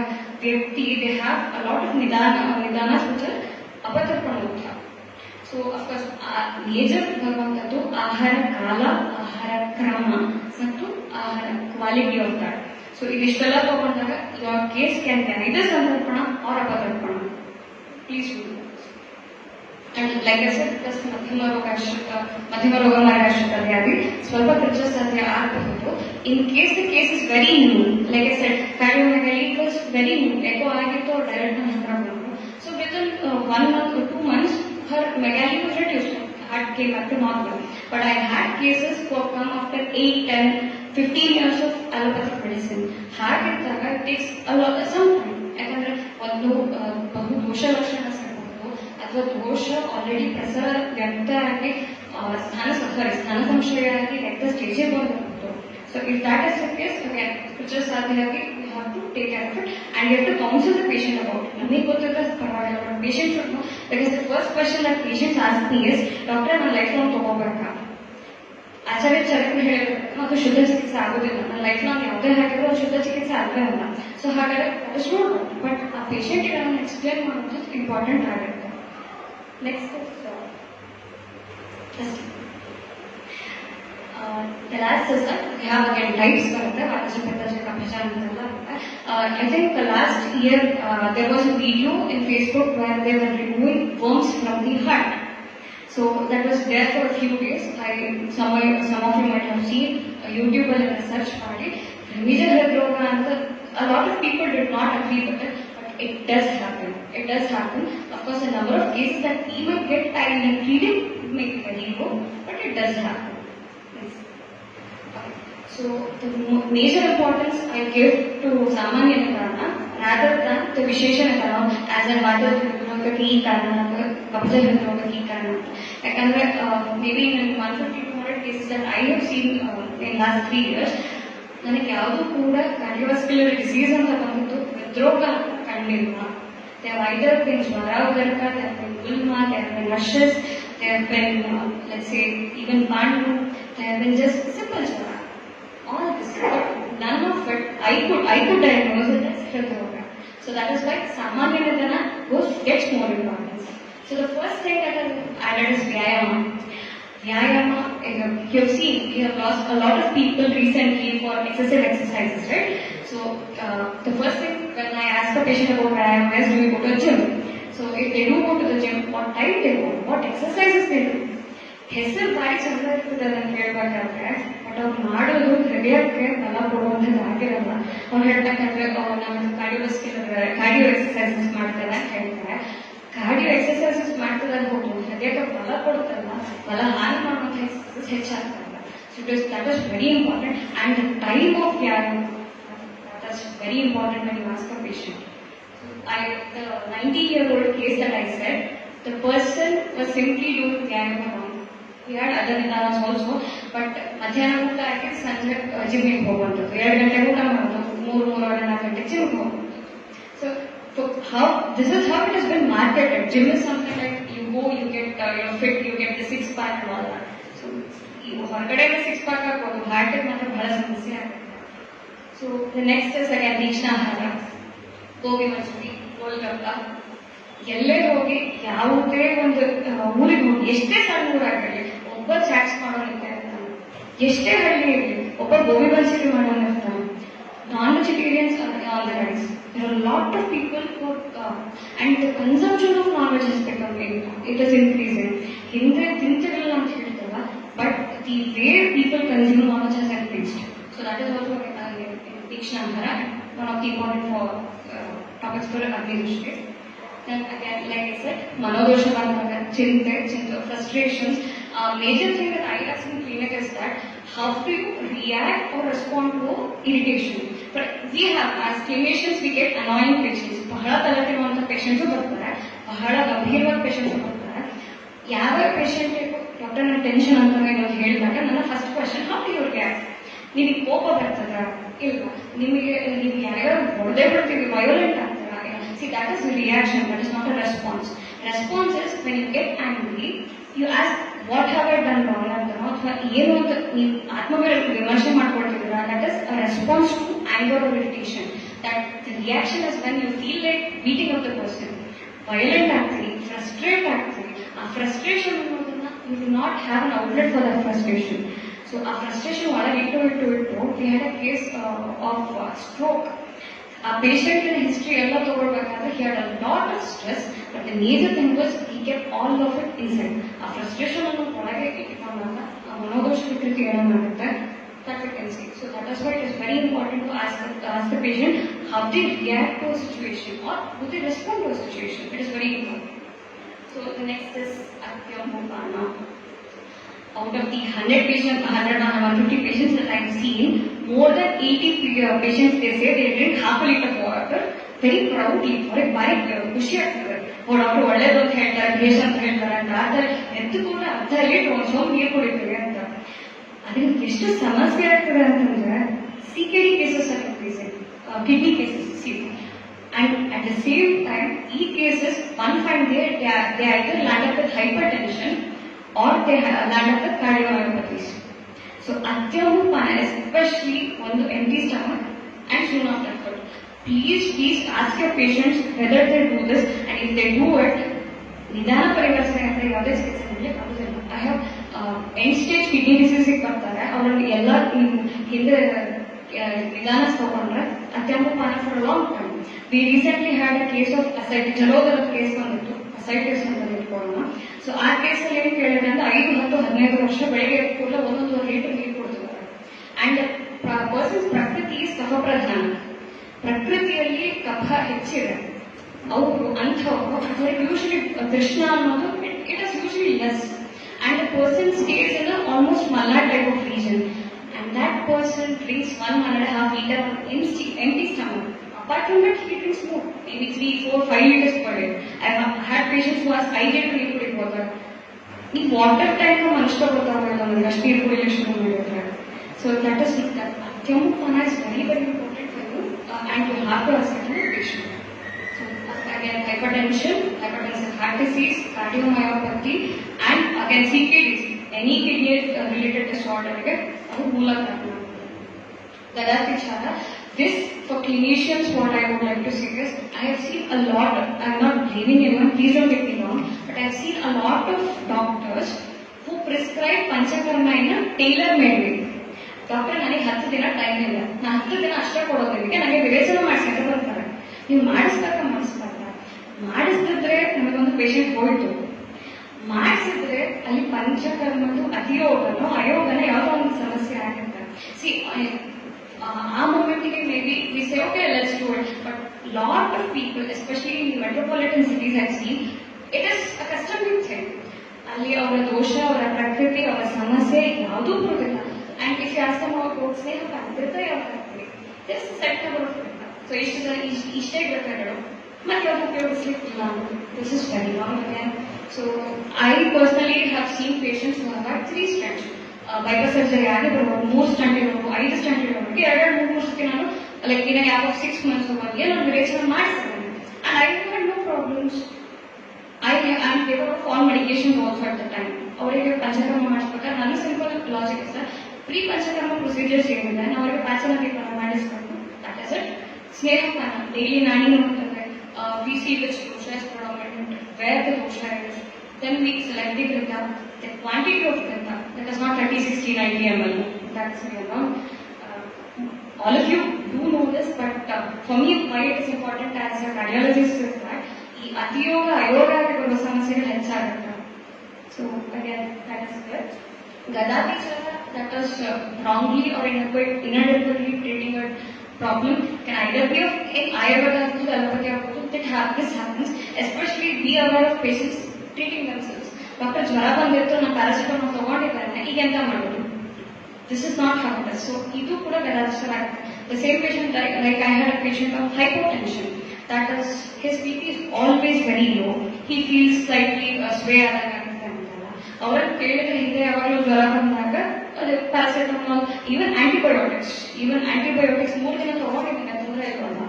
ವ್ಯಕ್ತಿ they have a lot of ನಿಧಾನ such as ಅಪತರ್ಪಣೋತ್ಥ. ಸೊ ಅಫ್ಕೋರ್ಸ್ ಮೇಜರ್ ಬರುವಂಥದ್ದು ಆಹಾರ ಕಾಲ, ಆಹಾರ ಕ್ರಮ ಮತ್ತು ಆಹಾರ ಕ್ವಾಲಿಟಿ ಆಫ್ ದಟ್. ಸೊ ಇದಿಷ್ಟೆಲ್ಲ ತಗೊಂಡಾಗ ಕೇಸ್ ಕ್ಯಾನ್ ಐದರ್ ಸಂತರ್ಪಣ ಆರ್ ಅಪತರ್ಪಣ. Please and like I said plus ಮಧ್ಯಮ ರೋಗ ಮಾರ್ಗದರ್ಶಕತೆಯಾಗಿ ಸ್ವಲ್ಪ ಖರ್ಚಾಸಾಧ್ಯ ಆಗಬಹುದು. In case the case is very new, like I said cardiomegaly it was very new, echo ಆಗಿತ್ತು, ಡೈರೆಕ್ಟ್ ನಮ್ಮ ಹತ್ರ ಬಂದರು. So within 1 month or 2 months her megaly was reduced, heart came back to normal. But I had cases who have come after 8, 10, 15 years of allopathic medicine. ಹಾಗಿದ್ದಾಗ it takes a lot, some time. ಯಾಕಂದ್ರೆ ಒಂದು ಬಹು ದೋಷ ಲಕ್ಷಣ ಸಿಗಬಹುದು ಅಥವಾ ದೋಷ already ಪ್ರಸರ ವ್ಯಕ್ತ ಆಗಿ ಸ್ಥಾನ ಸಂಶಯ ಆಗಿ ರಕ್ತ ಸ್ಟೇಜಿಗೆ ಬಂದಿರಬಹುದು. So if that is the case, ಸಾಧ್ಯವಾಗಿ we have to take care of it and we have to counsel the patient about it. ನಮಗೆ ಗೊತ್ತಿಲ್ಲ ಪರವಾಗಿಲ್ಲ, but patient should know, because the first question that patients ask me is, doctor ನಾನು life long ತಗೋಬೇಕಾ? ಆಚಾರ್ಯ ಚರಕರು ಹೇಳಿದ್ರು ಅದು ಶುದ್ಧ ಚಿಕಿತ್ಸೆ ಆಗೋದಿಲ್ಲ, ನನ್ನ ಲೈಫ್ ಲಾಂಗ್ ಯಾವುದೇ ಹಾಕಿದ್ರು ಅದು ಶುದ್ಧ ಚಿಕಿತ್ಸೆ ಆಗಲೇ ಅಲ್ಲ. ಸೊ ಹಾಗಾದ್ರೆ ಬಟ್ ಆ ಪೇಷಂಟ್ಗೆ ನಾನು ಎಕ್ಸ್ಪ್ಲೇನ್ ಮಾಡೋದು ಇಂಪಾರ್ಟೆಂಟ್ ಆಗುತ್ತೆ. Next the last is that we have again types ಬರುತ್ತೆ, ವಾತಜ ಪಿತ್ತಜ ಕಫಜ ಅಂತೆಲ್ಲ. I think last year there was a video in Facebook where they were removing worms from the heart. So that was there for a few days. Some of you might have seen YouTube and research ಮಾಡಿ major hridroga ಅಂತ. A lot of people did not agree with it, but it does happen. It does happen. Of course, the number of cases that even get time in treating may be very low, but it does happen. So the major importance I give to ಸಾಮಾನ್ಯ ನಿವಾರಣ rather than the ವಿಶೇಷ ನಿವಾರಣ as a ವಾತ ಹೃದ್ರೋಗಕ್ಕೆ ಈ ಕಾರಣ ಅಥವಾ ಕಫಜ ಹೃದ್ರೋಗಕ್ಕೆ ಈ ಕಾರಣ. ಯಾಕಂದ್ರೆ may be in 150-200 cases that I have seen in last 3 years, ನನಗೆ ಯಾವುದೂ ಕೂಡ ಕಾರ್ಡಿಯೋವಾಸ್ಕ್ಯುಲರ್ ಡಿಸೀಸ್ ಅಂತ ಬಂದಿದ್ದು ಹೃದ್ರೋಗ ಕಂಡಿಲ್ಲ. They have either been ಜ್ವರ ಉದರಕ, they have been ulma, they have been rushes, they have been let's say even pandu, they have been just simple ಜ್ವರ. All this, but none of it I could diagnose it as hridroga. So that is why samanya nidana gets more importance. So the first thing that I added is vyayama. Vyayama, you have seen, you have lost a lot of people recently for excessive exercises, right? So the first thing when I ask a patient about vyayama is, do you go to the gym? So if they do go to the gym, what time they go, what exercises they do. ಹೆಸರು ಬಾರಿ ಚಂದ ಇರ್ತದೆ ಅದನ್ನು ಹೇಳ್ಬೇಕಾದ್ರೆ, but ಅವ್ರು ಮಾಡೋದು ಹೃದಯಕ್ಕೆ ಬಲ ಕೊಡುವಂಥದ್ದು ಆಗಿರಲ್ಲ. ಅವ್ರು ಹೇಳ್ಬೇಕಂದ್ರೆ ನಮ್ಮದು ಕಾರ್ಡಿಯೋ ಎಕ್ಸಸೈಸಸ್ ಮಾಡ್ತಾರೆ ಅಂತ ಹೇಳ್ತಾರೆ. ಕಾರ್ಡಿಯೋ ಎಕ್ಸಸೈಸಸ್ ಮಾಡ್ತದೆ ಹೋಗ್ಬೋದು, ಹೃದಯಕ್ಕೆ ಬಲ ಕೊಡುತ್ತಲ್ಲ, ಬಲ ಹಾನಿ ಮಾಡುವಂಥ ಎಕ್ಸಸೈಸಸ್ ಹೆಚ್ಚಾಗ್ತಲ್ಲ. So that is very important. And the time of ವ್ಯಾಯಾಮ, that is very important when you ask a patient. The 90-year-old case that I said, the person was simply doing vyayama wrong. We had other nidanas also, but ಮಧ್ಯಾಹ್ನ ಊಟ ಆಗಿ ಸಂಜೆ ಜಿಮ್ಮಿಗೆ ಹೋಗುವಂಥದ್ದು, 2 ಗಂಟೆಗೆ ಊಟ ಮಾಡುವಂಥದ್ದು, 3-4 ಗಂಟೆಗೆ ಜಿಮ್ಗೆ ಹೋಗುವಂಥದ್ದು. So this is how it has been marketed. Gym is something like you go, you get fit, you get the 6-pack and all that. So ಹೊರಗಡೆ 6-pack ಹಾಕೋದು ಹಾರ್ಟಿಗೆ ಮಾತ್ರ ಬಹಳ ಸಮಸ್ಯೆ ಆಗುತ್ತೆ. So the next is again ತೀಕ್ಷ್ಣಾಹಾರ, gobi manchurian, golgappa. ಎಲ್ಲೇ ಹೋಗಿ ಯಾವುದೇ ಒಂದು ಊರಿಗೆ ಹೋಗಿ, ಎಷ್ಟೇ ಸಣ್ಣ ಊರಾಗಲಿ ಒಬ್ಬ ಚಾಟ್ಸ್ ಮಾಡೋನಿರ್ತಾನೆ, ಎಷ್ಟೇ ಹಳ್ಳಿ ಇರಲಿ ಒಬ್ಬ gobi manchurian ಮಾಡೋನಿರ್ತಾನೆ. Non-vegetarians are on the rise. There are a lot of people who and the consumption of non-veg has become it is increasing. ಹಿಂದೆ ತಿಂತಿರಲಿಲ್ಲ ಅಂತ ಹೇಳ್ತಲ್ಲ, but the way people consume non-veg has increased. So that is also ತೀಕ್ಷ್ಣಾಹಾರ, one of the important topics for Agni. Then again, like I said, manodosha bandaga, chinte, frustrations. Major thing that I ask in clinic is that how do you react or respond to irritation? But we have, as clinicians, we get annoying patients. ಬಹಳ ತಲೆಗೆ ಮಾಡುವಂಥ patients ಬರ್ತಾರೆ, ಬಹಳ ಗಂಭೀರವಾದ patients ಬರ್ತಾರೆ. ಯಾವ ಪೇಷಂಟಿಗೂ doctor ನನ್ನ tension ಅಂತ ಏನಾದ್ರು ಹೇಳಿದಾಗ ನನ್ನ first question, how do you react? ನಿಮಗೆ ಕೋಪ ಬರ್ತದ? ಇಲ್ಲ. ನೀವು ಯಾರ್ಯಾರು ಹೊಡೆದೇ ಬಿಡ್ತೀವಿ, ವಯೋಲೆಂಟ್ ಆಗ್ತದೆ. See, that is a reaction, that is not a response. Response is when you get angry, you ask, what have I done wrong? ಅಥವಾ ಏನು ಅಂತ ನೀವು ವಿಮರ್ಶೆ ಮಾಡ್ಕೊಳ್ತಿದ್ದೀರಾ, that is a response to anger or irritation. That the reaction is when you feel like beating up the person, violent ಆಗ್ತೀರಿ, frustrate ಆಗ್ತೀರಿ. ಆ frustration ಅನ್ನೋದನ್ನ you do not have an outlet for that frustration. So ಆ frustration ಒಳಗೆ ಇಟ್ಟು we had a case of stroke. ಆ patient history ಎಲ್ಲ ತಗೊಳ್ಬೇಕಾದ್ರೆ he had a lot of stress, but the major thing was he kept all of it inside. ಆ frustration ಅನ್ನು ಒಳಗೆ ಇಟ್ಕೊಂಡಾಗ ಆ ಮನೋದೋಷ ವಿಕೃತಿ ಏನಾಗುತ್ತೆ that we can see. So that is why it is very important to ask the patient how they react to a situation or do they respond to a situation. It is very important. So the next is Atyamupana. Out of the 100 patients, 100 or 150 patients that I have seen, more than 80 patients they say they drink half a liter of water very proudly. ಅವ್ರಿಗೆ ಬಾರಿ ಖುಷಿ ಆಗ್ತದೆ. ಅವ್ರು doctor ಒಳ್ಳೇದು ಅಂತ ಹೇಳ್ತಾರೆ, ಭೇಷ್ ಅಂತ ಹೇಳ್ತಾರೆ ಅಂತ ಆದ್ರೆ ಎದ್ದು ಕೂಡ ಅರ್ಧ ಲೀಟರ್ ಒಂದು ಸ್ವಲ್ಪ ನೀರು ಕುಡಿತೀವಿ ಅಂತ. ಅದಕ್ಕೆ ಎಷ್ಟು ಸಮಸ್ಯೆ ಆಗ್ತದೆ ಅಂತಂದ್ರೆ CKD cases are increasing, kidney cases city. And at the same time, these cases, one fine day, they either land up with hypertension or they land up with cardiomyopathies. So, Atyamupana, especially on the empty stomach and soon after food. Please ask your patients whether they do this, and if they do it, ನಿಧಾನ ಪರಿವರ್ತನೆ ಅಂತ ಯಾವುದೇ ಚಿಕಿತ್ಸೆ ಮಾಡಲಿಕ್ಕೆ ಆಗುದಿಲ್ಲ. I have end stage kidney disease ಬರ್ತಾರೆ, ಅವ್ರಿಗೆ ಎಲ್ಲ ಹಿಂದೆ ನಿಧಾನ ತಗೊಂಡ್ರೆ Atyamupana for a long time. We recently had a case of ascites, ಜಲೋದರದ ಕೇಸ್ ಬಂದಿತ್ತು, ascites ಅಂತ ಇಟ್ಕೊಳ್ಳೋಣ. ಸೊ ಆ ಕೇಸಲ್ಲಿ ಏನು ಕೇಳಿದ್ರೆ ಅಂದ್ರೆ 5-10-15 ವರ್ಷ ಬೆಳಗ್ಗೆ ಕೂಡಲೇ 1.5 ಲೀಟರ್ ನೀರು ಕೊಡ್ತಿದ್ದಾರೆ. ಅಂಡ್ ಪರ್ಸನ್ಸ್ ಪ್ರಕೃತಿ ಕಫ ಪ್ರಧಾನ, ಪ್ರಕೃತಿಯಲ್ಲಿ ಕಫ ಹೆಚ್ಚಿದೆ. ಅವರು ಅಂಥವ್ರು ಯೂಶಲಿ ಕೃಷ್ಣ ಅನ್ನೋದು it is usually less, and the person stays in almost Malnad type of region, and that person drinks 1.5 liter of empty stomach. Apart from that, he drinks more, maybe 3, 4, 5 liters per day. I have had patients who ask 5 liters ನೀರು ಕುಡಿಬೋದು. ಈ water time ಮನುಷ್ಯ ಗೊತ್ತಾಗಲ್ಲ ನನಗೆ ಅಷ್ಟು ನೀರು ಕುಡಿಯಲು ಶುರು ಮಾಡಿದ್ರೆ. So that is Atyamupana is very important for you, and you have to assess the patient. So again, hypertension, hypertensive heart disease, cardiomyopathy, and again CKD, any kidney related disorder ಗೆ ಅದು ಮೂಲ ಕಾರಣ. ಗದಾಪಿಚಾರ. This, for clinicians, what I would like to say is, I have seen a lot, I am not blaming anyone, please don't get me wrong, but I have seen a lot of doctors who prescribe Panchakarma in a tailor-made way. Doctor ನನಗೆ 10 ದಿನ time ಇಲ್ಲ, ನಾನು 10 ದಿನ ಅಷ್ಟೇ ಕೊಡೋದಕ್ಕೆ ನನಗೆ ವಿವೇಚನೆ ಮಾಡಿಸಿ ಅಂತ ಬರ್ತಾರೆ. ನೀವು ಮಾಡಿಸ್ದಿದ್ರೆ ನಮಗೊಂದು ಪೇಷಂಟ್ ಹೋಯ್ತು, ಮಾಡಿಸಿದ್ರೆ ಅಲ್ಲಿ ಪಂಚಕರ್ಮದ್ದು ಅಯೋಗನ ಯಾವುದೋ ಒಂದು ಸಮಸ್ಯೆ ಆಗುತ್ತೆ. ಸಿ ಆ ಮೊಮೆಂಟಿಗೆ may be we say okay let's do it, but lot of people especially in metropolitan cities I seen it is a customer thing. ಅಲ್ಲಿ ಅವರ ದೋಷ, ಅವರ ಪ್ರಕೃತಿ, ಅವರ ಸಮಸ್ಯೆ ಯಾವುದೂ ಬರುವುದಿಲ್ಲ. ಅಂಡ್ ಇಫ್ ಯಾಸ್ತ ನಾವು ಸ್ನೇಹ ಅಮೃತ ಯಾವ ಆಗ್ತೀವಿ ಜಸ್ಟ್ ಸೆಟ್ ಬರುತ್ತೆ. ಸೊ ಇಷ್ಟೇ ಘಟನೆಗಳು ಮತ್ತೆ ಯಾವುದು ಉಪಯೋಗಿಸ್ಲಿಕ್ಕಿಲ್ಲ. This is very wrong again. So I personally have seen patients who have had 3 stents. Bypass surgery ಆಗಿ ಬರುವಾಗ 3 ಸ್ಟಂಟ್ ಇರೋರು, 5 ಸ್ಟಂಟ್ ಇರೋರಿಗೆ 2-3 ಸತಿ ನಾನು like in gap of 6 months ಒಳಗೆ ನಾನು ವಿವೇಚನೆ ಮಾಡಿಸಿದ್ದೇನೆ. And I had no problems. I gave up all medications also at the time. ಅವರಿಗೆ ಪಂಚಕರ್ಮ ಮಾಡಿಸ್ಬೇಕಾದ್ರೆ ನನ್ನ simple logic sir, pre panchakarma procedures ಏನಿದೆ ನಾವು ಅವರಿಗೆ ಪಾಚನಕೀಕರಣ ಮಾಡಿಸ್ಬೇಕು. That is it. ಸ್ನೇಹಪಾನ ಡೈಲಿ ನಾನಿ ನೋಡ್ತದೆ, we see which dosha is predominant, where the dosha is, then we select the grita, the quantity of grita, that is not 30, 60, 90 ml, that's all of you do know this, but for me why it is important as a cardiologist is that ಈ ಅತಿಯೋಗ ಅಯೋಗಕ್ಕೆ ಬರುವ ಸಮಸ್ಯೆಗಳು ಹೆಚ್ಚಾಗುತ್ತೆ. So again that is it. ಗದಾಪಿಚಾರ, that is wrongly or inadequately treating a problem can either be of in Ayurveda or allopathy or both. This happens, especially be aware of patients treating themselves. Doctor ಜ್ವರ ಬಂದಿತ್ತು, ನಾನು paracetamol ತಗೊಂಡಿದ್ದೇನೆ, ಈಗ ಎಂತ ಮಾಡೋದು? This is not how it is. So ಇದು ಕೂಡ ಗದಾಪಿಚಾರ ಆಗುತ್ತೆ. The same patient, like I had a patient of hypotension. That is, his BP is always very low. He feels slightly sway ಆದಂಗೆ ಆಗುತ್ತೆ ಅಂತಲ್ಲ. ಅವರನ್ನು ಕೇಳಿದ್ರೆ ಹಿಂದೆ ಯಾವಾಗಲೂ ಜ್ವರ ಬಂದಾಗ ಅದು ಪ್ಯಾರಾಸಿಟಮಾಲ್, ಈವನ್ ಆಂಟಿಬಯೋಟಿಕ್ಸ್ 3 ದಿನ ತಗೊಂಡಿದ್ದೀನಿ ತೊಂದರೆ ಇಲ್ವಲ್ಲ.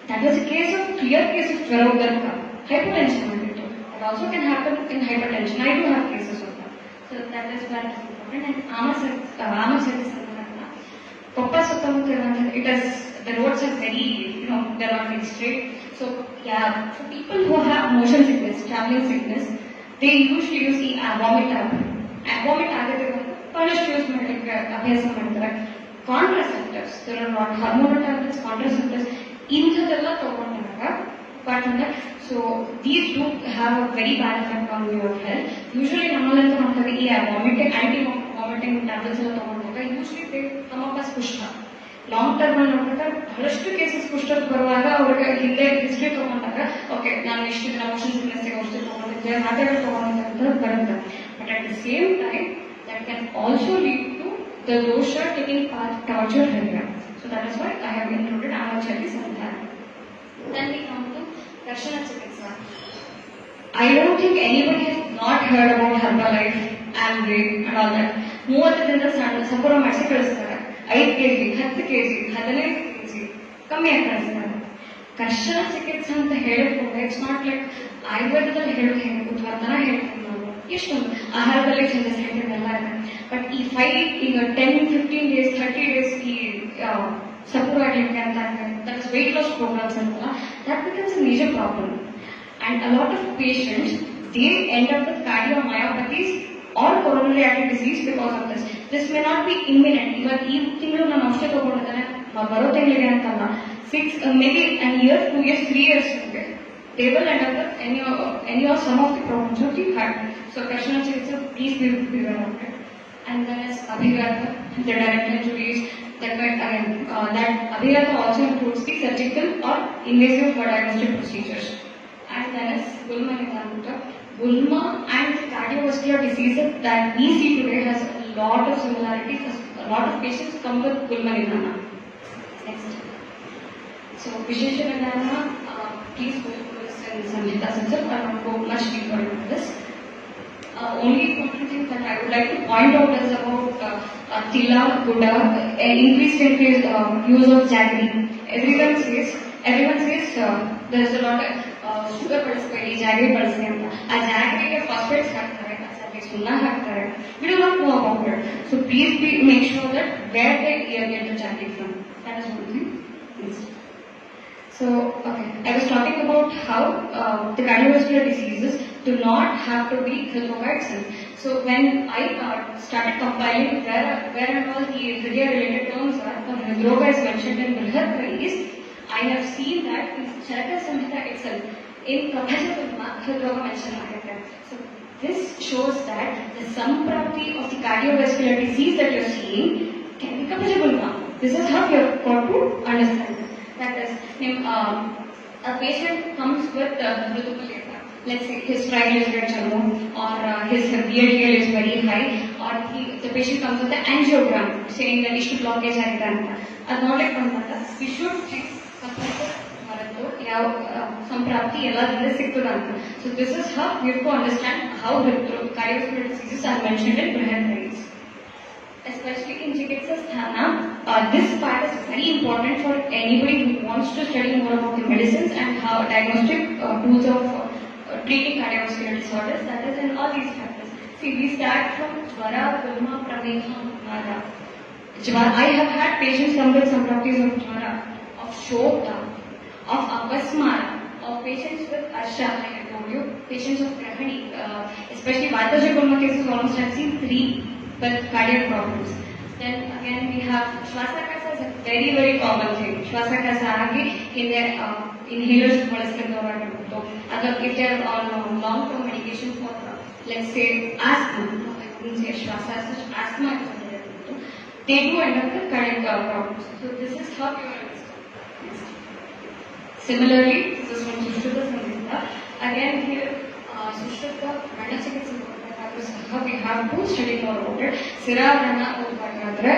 That was a case of clear case of ಜ್ವರ ಉದರ್ಕ, hypertension ಆಗಿತ್ತು. That also can happen in hypertension. I do have cases of that. So that is very important. And ಆಮಸರಿ ಸಂದರ್ಭ ಕೊಪ್ಪ ಸುತ್ತಮುತ್ತ it is, the roads are very, they're not very straight. So yeah, for people who have motion sickness, traveling sickness, they usually use vomit ಆಗದೆ ಬಹಳಷ್ಟು use ಮಾಡಲಿಕ್ಕೆ ಅಭ್ಯಾಸ ಮಾಡ್ತಾರೆ. Contraceptives, there are not hormonal tablets, contraceptives, ಇಂಥದ್ದೆಲ್ಲ ತಗೊಂಡಾಗ partner so these do have a very bad effect on your health. Usually ನಮ್ಮಲ್ಲಂತ ಮಾಡ್ತಾರೆ ಈ ವಾಮಿಟಿಂಗ್ ಆಂಟಿ ವಾಮಿಟಿಂಗ್ ಟ್ಯಾಬ್ಲೆಟ್ಸ್ ಎಲ್ಲ ತಗೊಂಡಾಗ usually they come up as ಕುಷ್ಠ. ಲಾಂಗ್ ಟರ್ಮ್ ಅಲ್ಲಿ ನೋಡಿದಾಗ ಬಹಳಷ್ಟು ಕೇಸಸ್ ಕುಷ್ಠಕ್ಕೆ ಬರುವಾಗ ಅವ್ರಿಗೆ ಹಿಂದೆ ಹಿಸ್ಟ್ರಿ ತಗೊಂಡಾಗ ಓಕೆ ನಾನು ಇಷ್ಟು ದಿನ ಮೋಷನ್ ಸಿಕ್ನೆಸ್ಗೆ ಔಷಧಿ ತಗೊಂಡಿದ್ದೆ ಮಾತ್ರೆಗಳು ತಗೊಂಡಿದ್ದೆ ಅಂತ ಬರುತ್ತೆ. But at the same time that can also lead to the dosha taking part towards your hair. So that is why I have included Amachari Sandhya. Then we come to Darshana Chikitsa. I don't think anybody has not heard about Herbalife, Amway and all that. 30 ದಿನದ ಸಪೂರ ಮಾಡಿಸಿ ಕಳಿಸ್ತಾರೆ. 5 kg, 10 kg, 15 kg ಕಮ್ಮಿ ಆಗಿ ಕಳಿಸ್ತಾರೆ. ಕರ್ಷಣ ಚಿಕಿತ್ಸೆ ಅಂತ ಹೇಳಿದ್ರೆ ಇಟ್ಸ್ ನಾಟ್ ಲೈಕ್ ಆಯುರ್ವೇದದಲ್ಲಿ ಹೇಳೋದು ಹೆಂಗೆ ಉದ್ವರ್ತನ ಹೇಳ್ತೀವಿ ನಾವು ಎಷ್ಟೊಂದು ಆಹಾರದಲ್ಲಿ ಚೇಂಜಸ್ ಹೇಳ್ತೀವಿ ಎಲ್ಲ ಇದೆ. ಬಟ್ ಈ 5 ಈಗ 10, 15 days, 30 days ಈ ಸಪೂರ ಆಗ್ಲಿಕ್ಕೆ ಅಂತ that is weight loss programs ಅಂತಲ್ಲ, that becomes a major problem. And a lot of patients, they end up with cardiomyopathies or coronary artery disease because of this. This may not be imminent. Even ಈ ತಿಂಗಳು ನಾನು ಔಷಧಿ ತಗೊಂಡಿದ್ದೇನೆ ಬರೋ ತಿಂಗಳಿಗೆ ಅಂತಲ್ಲ, 6 maybe an year, 2 years, 3 years they will end up with any or some of the problems of the heart. So Krishna Chitsa, please be aware of it. And then is Abhigata, the direct injuries that might that Abhigata also includes the surgical or invasive diagnostic procedures. And then is Gulma Nidanutta. Gulma and the cardiovascular diseases that we see today has a lot of similarities. A lot of patients come with Gulma Nidana. Next. So Vishesha Nidana, please go to this in Samhita Sanskrit. I will not go much deeper into this. Only important thing that I would like to point out is about Tila, Buddha, increased use of jaggery. Everyone says there is a lot of sugar ಬಳಸಬೇಡಿ ಜಾಗರಿ ಬಳಸಿ ಅಂತ. ಆ ಜಾಗರಿಗೆ phosphates ಹಾಕ್ತಾರೆ, ಅದಕ್ಕೆ ಸುಣ್ಣ ಹಾಕ್ತಾರೆ. We do not know about it. So please be make sure that where they get the jaggery from. That is one thing. So okay, I was talking about how the cardiovascular diseases do not have to be hydroga itself. So when I started compiling where and all the Hridaya related terms are, the hydroga is mentioned in Brihadrayis. I have seen that in Charaka Samhita itself, in Kabhajapulma, Hridroga mentioned aagate. So this shows that the samprapti of the cardiovascular disease that you are seeing can be Kabhajapulma. This is how you have got to understand. That is, a patient comes with Mridupaleka. Let's say his triglycerides are low, or his VLDL is very high, or the patient comes with an angiogram saying that ishtu blockage agide anta. Adu ನೋಡಕ್ಕೆ ಬಂದಾಗ we should check ಯಾವ ಸಂಪ್ರಾಪ್ತಿ ಎಲ್ಲದಿಂದ ಸಿಗ್ತದ ಅಂತ. So this is how we have to understand how the cardiovascular diseases are mentioned in Brihadrayis. Especially in Chikitsa Sthana, this part is very important for anybody who wants to study more about the medicines and how diagnostic tools of treating cardiovascular disorders. That is in all these factors. See, we start from Jvara, Gulma, Prameha, Mara. Jvara, I have had patients come with some properties of Jvara, of Shota, of Apasmara, of patients with Asha, like I told you, patients of Grahani, especially Vataja Gulma cases, almost I've seen 3 with cardiac problems. Then again we have Shvasakasa is a very very common thing. Shvasakasa agi in their inhalers ಬಳಸ್ಕೊಂಡವರಾಗಿರ್ಬೋದು, ಅಥವಾ if they are on long term medication for let's say asthma, asthma they do end up with cardiac problems. So this is how you understand. Similarly, this is from Sushruta Samhita. Again here Sushruta Varna Chikitsa we have to study more about it. Siravarna ಓದಬೇಕಾದ್ರೆ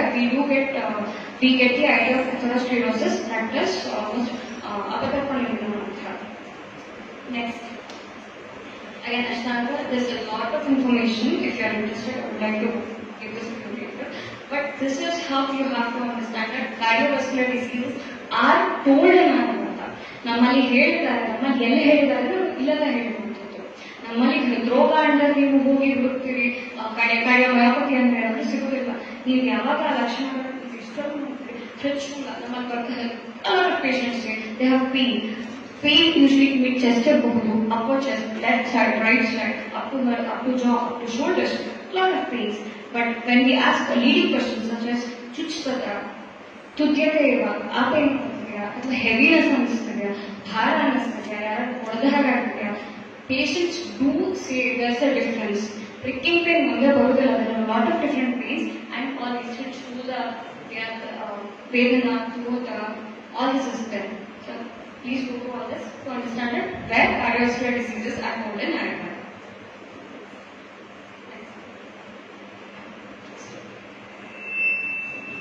we get the idea of atherosclerosis, that is almost ಅಪಕಲ್ಪನೆಯಿಂದ ಮಾತ್ರ. Next, again Ashtanga, there is a lot of information. If you are interested, I would like to give this to you later. But this is how you have to understand that cardiovascular diseases are told in our ಅಂತ. ನಮ್ಮಲ್ಲಿ ಹೇಳಿದ್ದಾರೆ, ನಮ್ಮಲ್ಲಿ ಎಲ್ಲಿ ಹೇಳಿದ್ದಾರೆ ಇಲ್ಲೆಲ್ಲ ಹೇಳಿದ್ದಾರೆ. ನಮ್ಮಲ್ಲಿ ಹೃದ್ರೋಗ ಅಂದರೆ ನೀವು ಹೋಗಿ ಹುಡುಕ್ತೀರಿ, ಕಾರ್ಡಿಯೋಮಯೋಪತಿ ಅಂತ ಹೇಳಿದ್ರೆ ಸಿಗೋದಿಲ್ಲ. ನೀವು ಯಾವಾಗ ಆ ಲಕ್ಷಣಗಳನ್ನು ಇಷ್ಟೊಂದು ನೋಡ್ತೀರಿ, ಹೃಚ್ಛೃಂಗ ನಮ್ಮಲ್ಲಿ ಬರ್ತದೆ. Patients they have pain usually ನಿಮಗೆ ಚೆಸ್ಟ್ ಇರಬಹುದು, upper chest, left side, right side, up to jaw, up to shoulders, lot of pains. But when we ask leading questions such as ಚುಚ್ತದ, ತುದ್ಯತೆ ಇವಾಗ ಆ ಪೇನ್ ಮಾಡ್ತೀರಾ, ಅಥವಾ ಸ್ವಲ್ಪ ಹೆವಿನೆಸ್ ಅನಿಸ್ತಿದೆಯಾ, ಭಾರ ಅನ್ನಿಸ್ತಿದೆಯಾ, ಯಾರು ಹೊಡೆದ ಹಾಗಾಗಿದೆಯಾ, patients do say there's a difference. Pricking pain ಮುಂದೆ ಬರುವುದಿಲ್ಲ, ಅದರ lot of different pains and all this which do the ವೇದನಾ, ಕ್ರೋಧ, all this is there. So please go through all this to understand it where cardiovascular diseases are found in Ayurveda.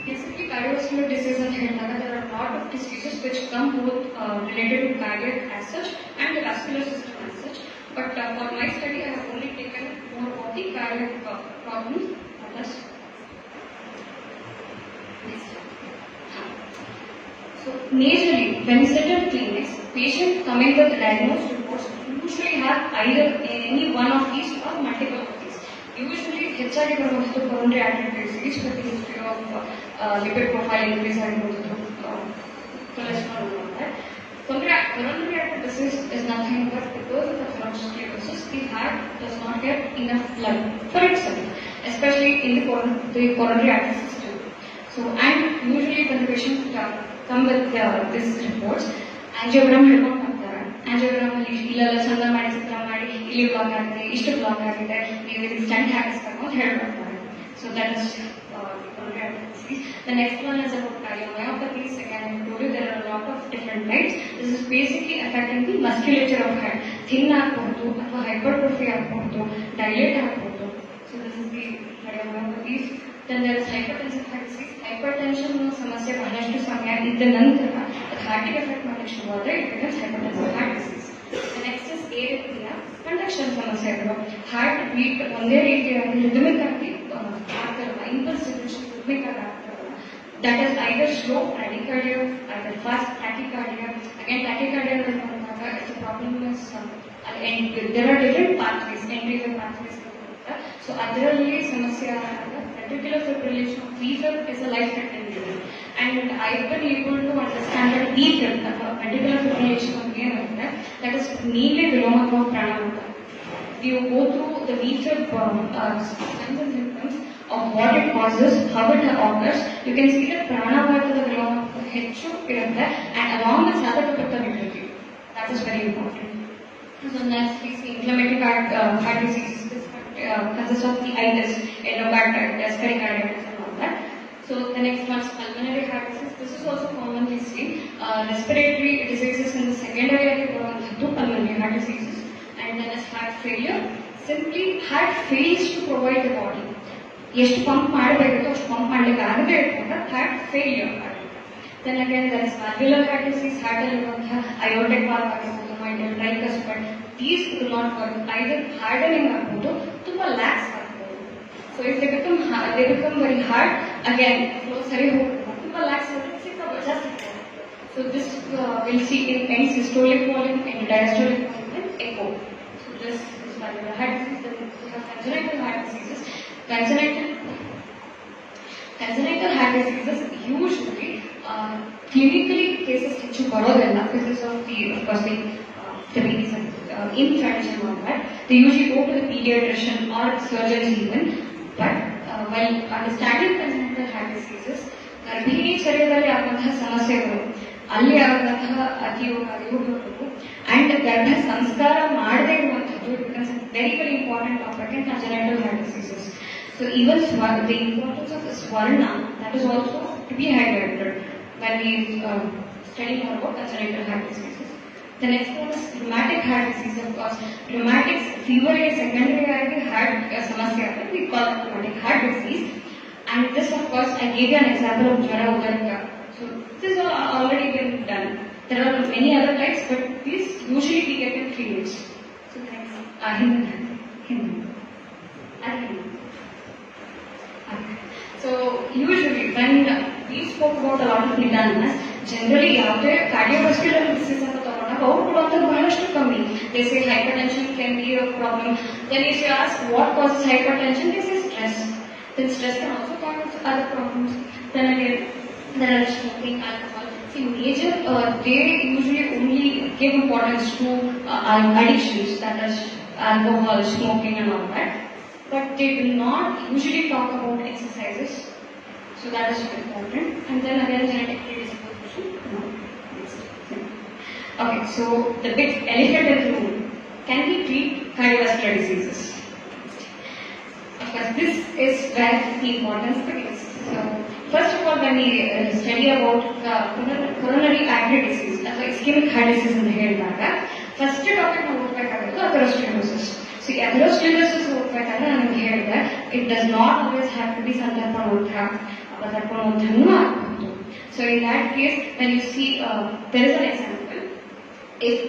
Basically, cardiovascular disease and health, there are a lot of diseases which come both related to cardiac as such and the vascular system as such. But for my study, I have only taken more about the cardiac problems. Others. So, majorly, when you sit in clinics, patients coming with diagnosed reports usually have either any one of these or multiple of these. Usually, ಹೆಚ್ಚಾಗಿ ಬರುವಂಥದ್ದು coronary artery disease with the history of lipid profile increase ಆಗಿರುವಂಥದ್ದು, cholesterol and that. Coronary artery disease is nothing but because of the atherosclerosis, the heart does not get enough blood for itself, especially in the coronary artery system. So, and usually when the patient come with these reports, angiogram ಹೇಳ್ಕೊಂಡು ಬರ್ತಾರೆ. Angiogram ಅಲ್ಲಿ ಇಲ್ಲೆಲ್ಲ ಚಂದ ಮಾಡಿ ಚಿತ್ರ ಮಾಡಿ ಇಲ್ಲಿ block ಆಗಿದೆ, ಇಷ್ಟು ಬ್ಲಾಕ್ ಆಗಿದೆ, ನೀವು ಇಲ್ಲಿ ಸ್ಟಂಟ್ ಹಾಕಿಸ್ಬೇಕು ಅಂತ ಹೇಳ್ಬಿಡ್ತಾರೆ. So that is coronary artery disease. The next one is about cardiomyopathies. Again, I told you there are a lot of different types. This is basically affecting the musculature of heart. Thin ಆಗಬಹುದು ಅಥವಾ hypertrophy ಆಗಬಹುದು, dilate ಆಗಬಹುದು. So this is the cardiomyopathies. Then there is hypertensive heart disease. Hypertension ಸಮಸ್ಯೆ ಬಹಳಷ್ಟು ಸಮಯ ಇದ್ದ ನಂತರ ಅದು ಹಾರ್ಟಿಗೆ ಎಫೆಕ್ಟ್ ಮಾಡಲಿಕ್ಕೆ ಶುರುವಾದರೆ it becomes hypertensive heart disease. The next is arrhythmia, conduction ಸಮಸ್ಯೆಗಳು. ಹಾರ್ಟ್ ಬೀಟ್ ಒಂದೇ ರೀತಿಯಾಗಿ ರಿದಮಿಕ್ ಆಗಿ ಆಗ್ತಿರಲ್ಲ, ಇಂಪಲ್ಸ್ ರಿದಮಿಕ್ ಆಗಿ ಆಗ್ತಿರಲ್ಲ. That is either slow tachycardia, either fast tachycardia. Again tachycardia ಬಂದಾಗ its problem is there are different pathways, atrial pathways. So ಅದರಲ್ಲಿ ಸಮಸ್ಯೆ ಆದಾಗ ventricular fibrillation of VFib is a life-threatening event, and I've been able to understand that VFib, ventricular fibrillation of VFib, that is mainly Viloma Pranamata. You go through the VFib signs and symptoms of what it causes, how it occurs. You can see that Pranamata the Viloma ಹೆಚ್ಚು ಇರುತ್ತೆ, and along with Sathakapitta Vikriti. That is very important. So next we see inflammatory heart disease. Consists of the itis, endocarditis, pericarditis and all that. So the next one is pulmonary heart disease. This is also commonly seen. Respiratory diseases in the secondary pulmonary heart diseases. And then is heart failure. Simply heart fails to provide the body. ಎಷ್ಟು pump ಮಾಡಬೇಕಿತ್ತು ಅಷ್ಟು pump ಮಾಡಲಿಕ್ಕೆ ಆಗದೆ ಇಟ್ಕೊಂಡ್ರೆ heart failure ಆಗುತ್ತೆ. Then again there is valvular heart disease. Heart ಅಲ್ಲಿರುವಂತಹ aortic valve ಆಗಿರ್ಬೋದು, mitral ಟ್ರೈಕಸ್ಪಿಡ್, these do not work. Either hardening ಆಗ್ಬೋದು, ತುಂಬಾ ಲ್ಯಾಕ್ಸ್ ಆಗ್ಬೋದು. So if they become very hard, again flow ಸರಿ ಹೋಗ್ಬೋದು, ತುಂಬಾ ಲ್ಯಾಕ್ಸ್ ಆಗುತ್ತೆ, ಜಾಸ್ತಿ. So this we'll see in any systolic volume, in diastolic volume, and echo. So this is valvular heart disease. Then we have congenital heart diseases. Congenital heart diseases usually clinically cases ಹೆಚ್ಚು ಬರೋದಿಲ್ಲ because of the babies and infants and all that. They usually go to the pediatrician or surgeons even. But while understanding congenital heart diseases, ಗರ್ಭಿಣಿ ಶರೀರದಲ್ಲಿ ಆಗುವಂತಹ ಸಮಸ್ಯೆಗಳು, ಅಲ್ಲಿ ಆಗುವಂತಹ ಅತಿಯೋಗ and ಗರ್ಭ ಸಂಸ್ಕಾರ ಮಾಡದೇ ಇರುವಂಥದ್ದು, it becomes very very important topic in congenital heart diseases. So even the importance of the swarna, that is also to be highlighted when we study more about congenital heart diseases. The next one is rheumatic heart disease. Of course, rheumatic fever is secondary heart samasya. We call it rheumatic heart disease. And this, of course, I gave you an example of Jwara Udarika. So this is already been done. There are many other types, but these usually we get in clinics. So next, Hindu. So usually when we spoke about a lot of nidanas, generally ಯಾವುದೇ cardiovascular disease ಅಂತ ತಗೊಂಡಾಗ ಅವ್ರು ಕೊಡುವಂಥದ್ದು ಬಹಳಷ್ಟು ಕಮ್ಮಿ. They say hypertension can be a problem. Then if you ask what causes hypertension, they say stress. Then stress can also cause other problems. Then again, there are smoking, alcohol. See, major they usually only give importance to addictions, that is alcohol, smoking and all that. But they do not usually talk about exercises. So that is important. And then again, genetic predisposition. No. Okay, so the big elephant in the room. Can we treat cardiovascular diseases? Of course, this is where the importance begins. So, first of all, when we study about coronary artery disease, ಅಥವಾ ischemic heart disease ಅಂತ ಹೇಳಿದಾಗ first topic ನಾವು ಓದಬೇಕಾಗಿರೋದು ಅಥೆರೋಸ್ಕ್ಲೆರೋಸಿಸ್. So ಈ ಅಥೆರೋಸ್ಕ್ಲೆರೋಸಿಸ್ ಓದಬೇಕಾದ್ರೆ ನಾನು ಹೇಳಿದೆ it does not always have to be ಸಂದರ್ಭೋತ್ತರ ಸಂದರ್ಭೋತ್ತರನೂ ಆಗಬಹುದು. So in that case when you see there is an example, if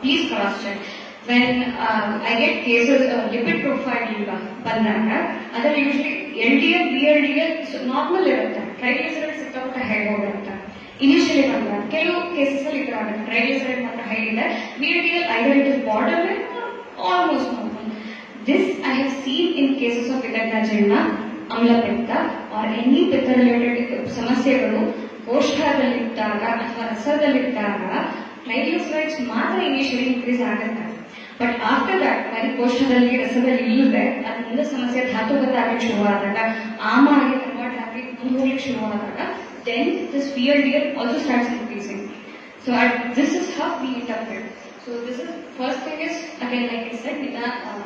please cross check when I get cases lipid profile ಬಂದಾಗ ಅದರಲ್ಲಿ ಯೂಶಲಿ LDL VLDL ನಾರ್ಮಲ್ ಇರುತ್ತೆ, triglyceride ಸಿಕ್ಕಾಪಟ್ಟೆ high ಹೋಗಿರುತ್ತೆ initially ಬಂದಾಗ. ಕೆಲವು ಕೇಸಸ್ ಅಲ್ಲಿ ಈ ತರ ಆಗುತ್ತೆ, ಟ್ರೈಗ್ಲಿಸರೈಡ್ ಮಾತ್ರ ಹೈ ಇದೆ, VLDL either it is borderline or almost normal. This I have seen in cases of ವಿದಗ್ಧಜೀರ್ಣ, ಅಮ್ಲಪಿತ್ತ or any ಪಿತ್ತ ರಿಲೇಟೆಡ್ ಸಮಸ್ಯೆಗಳು ಕೋಷ್ಠದಲ್ಲಿದ್ದಾಗ ಅಥವಾ ರಸದಲ್ಲಿದ್ದಾಗ ಟ್ರೈಗ್ಲಿಸರೈಡ್ಸ್ ಮಾತ್ರ ಇನಿಷಿಯಲಿ ಇನ್ಕ್ರೀಸ್ ಆಗುತ್ತೆ. ಬಟ್ ಆಫ್ಟರ್ ದಟ್ ಬರೀ ಕೋಷ್ಠದಲ್ಲಿ ರಸದಲ್ಲಿ ಇಲ್ಲದೆ ಅದರಿಂದ ಸಮಸ್ಯೆ ಧಾತುಗತ ಆಗಕ್ಕೆ ಶುರುವಾದಾಗ, ಆಮ ಆಗಿ ಕನ್ವರ್ಟ್ ಆಗಿ ಹೋಗ್ಲಿಕ್ಕೆ ಶುರುವಾದಾಗ then this VLDL also starts increasing. So this is how we interpret. So this is first thing is again like I said,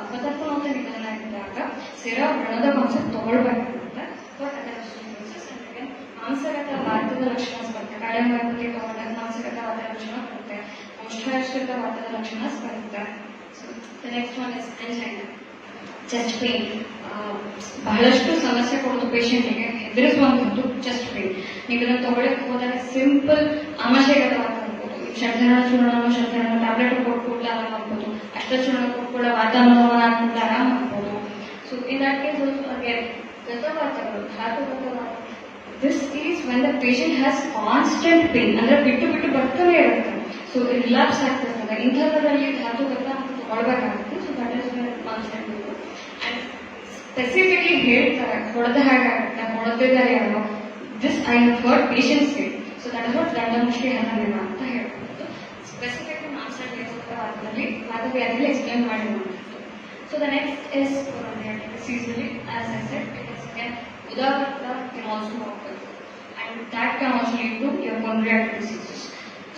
ಅಪತತ್ವನಾಂತ ನಿಧಾನ ಇದ್ದಾಗ ಸ್ಥಿರ ವ್ರಣದ ಕಾನ್ಸೆಪ್ಟ್ ತಗೊಳ್ಬೇಕಾಗುತ್ತೆ. ಬಟ್ ಅದರ ಮಾಂಸಗತ ವಾತದ ಲಕ್ಷಣ ಸ್ಪರ್ಧೆ, ಕಾರ್ಡಿಯೋಮಯೋಪತಿ ತಗೊಂಡಾಗ ಮಾಂಸಗತ ವಾತದ ಲಕ್ಷಣ ಬರುತ್ತೆ, ಕೋಷ್ಠಾಶ್ರಿತ ವಾತದ ಲಕ್ಷಣ ಸ್ಪರ್ಧೆ. So the next one is angina, chest pain. ಬಹಳಷ್ಟು ಸಮಸ್ಯೆ ಕೊಡೋದು ಪೇಷಂಟ್ಗೆ ಹೆದರಿಸುವಂಥದ್ದು ಚೆಸ್ಟ್ ಪೇನ್. ನೀವು ಇದನ್ನು ತಗೊಳ್ಳಕ್ಕೆ ಹೋದಾಗ ಸಿಂಪಲ್ ಆಮಾಶಯಗತವಾದ ಅನ್ಬೋದು, ಷಡ್ಧರಣ ಚೂರ್ಣ ಷಡ್ಧರಣ ಟ್ಯಾಬ್ಲೆಟ್ ಕೊಟ್ಬಿಡ್ಲ ಆರಾಮ್ ಆಗ್ಬೋದು, ಅಷ್ಟಚೂರ್ಣ ಕೊಟ್ಬಿಡ ವಾತಾವರಣ ಹಾಕ್ಬಿಟ್ಟು ಆರಾಮ್ ಆಗ್ಬೋದು. ಸೊ ಇನ್ ದಟ್ ಕೇಸ್ ಗತವಾತಗಳು ಧಾತುಗತವಾತ, this is when the patient has constant pain, ಅಂದ್ರೆ ಬಿಟ್ಟು ಬಿಟ್ಟು ಬರ್ತಾನೆ ಇರುತ್ತೆ. ಸೊ ರಿಲ್ಯಾಪ್ಸ್ ಆಗ್ತಿರ್ತದೆ, ಇಂಥದ್ರಲ್ಲಿ ಧಾತುಗತ ತಗೊಳ್ಬೇಕಾಗುತ್ತೆ. So that is constant. And specifically ಹೇಳ್ತಾರೆ ಹೊಡೆದ ಹಾಗಾಗುತ್ತೆ, ಹೊಡೆದಿದ್ದಾರೆ ಯಾರೋ, this I have heard patients say. So that is what ದಂಡಮುಷ್ಟಿ ಹತನೇನ ಅಂತ ಹೇಳ್ಬೋದು. ಸ್ಪೆಸಿಫಿಕ್ ಮಾಂಸದಲ್ಲಿ ವಾತವ್ಯಾಧಿಯಲ್ಲಿ ಎಕ್ಸ್ಪ್ಲೇನ್ ಮಾಡಿರುವಂಥದ್ದು. So the next is coronary artery disease. As I said, it is again ಉದಾವೃತ್ತ can also occur, and that can also lead to your coronary artery diseases.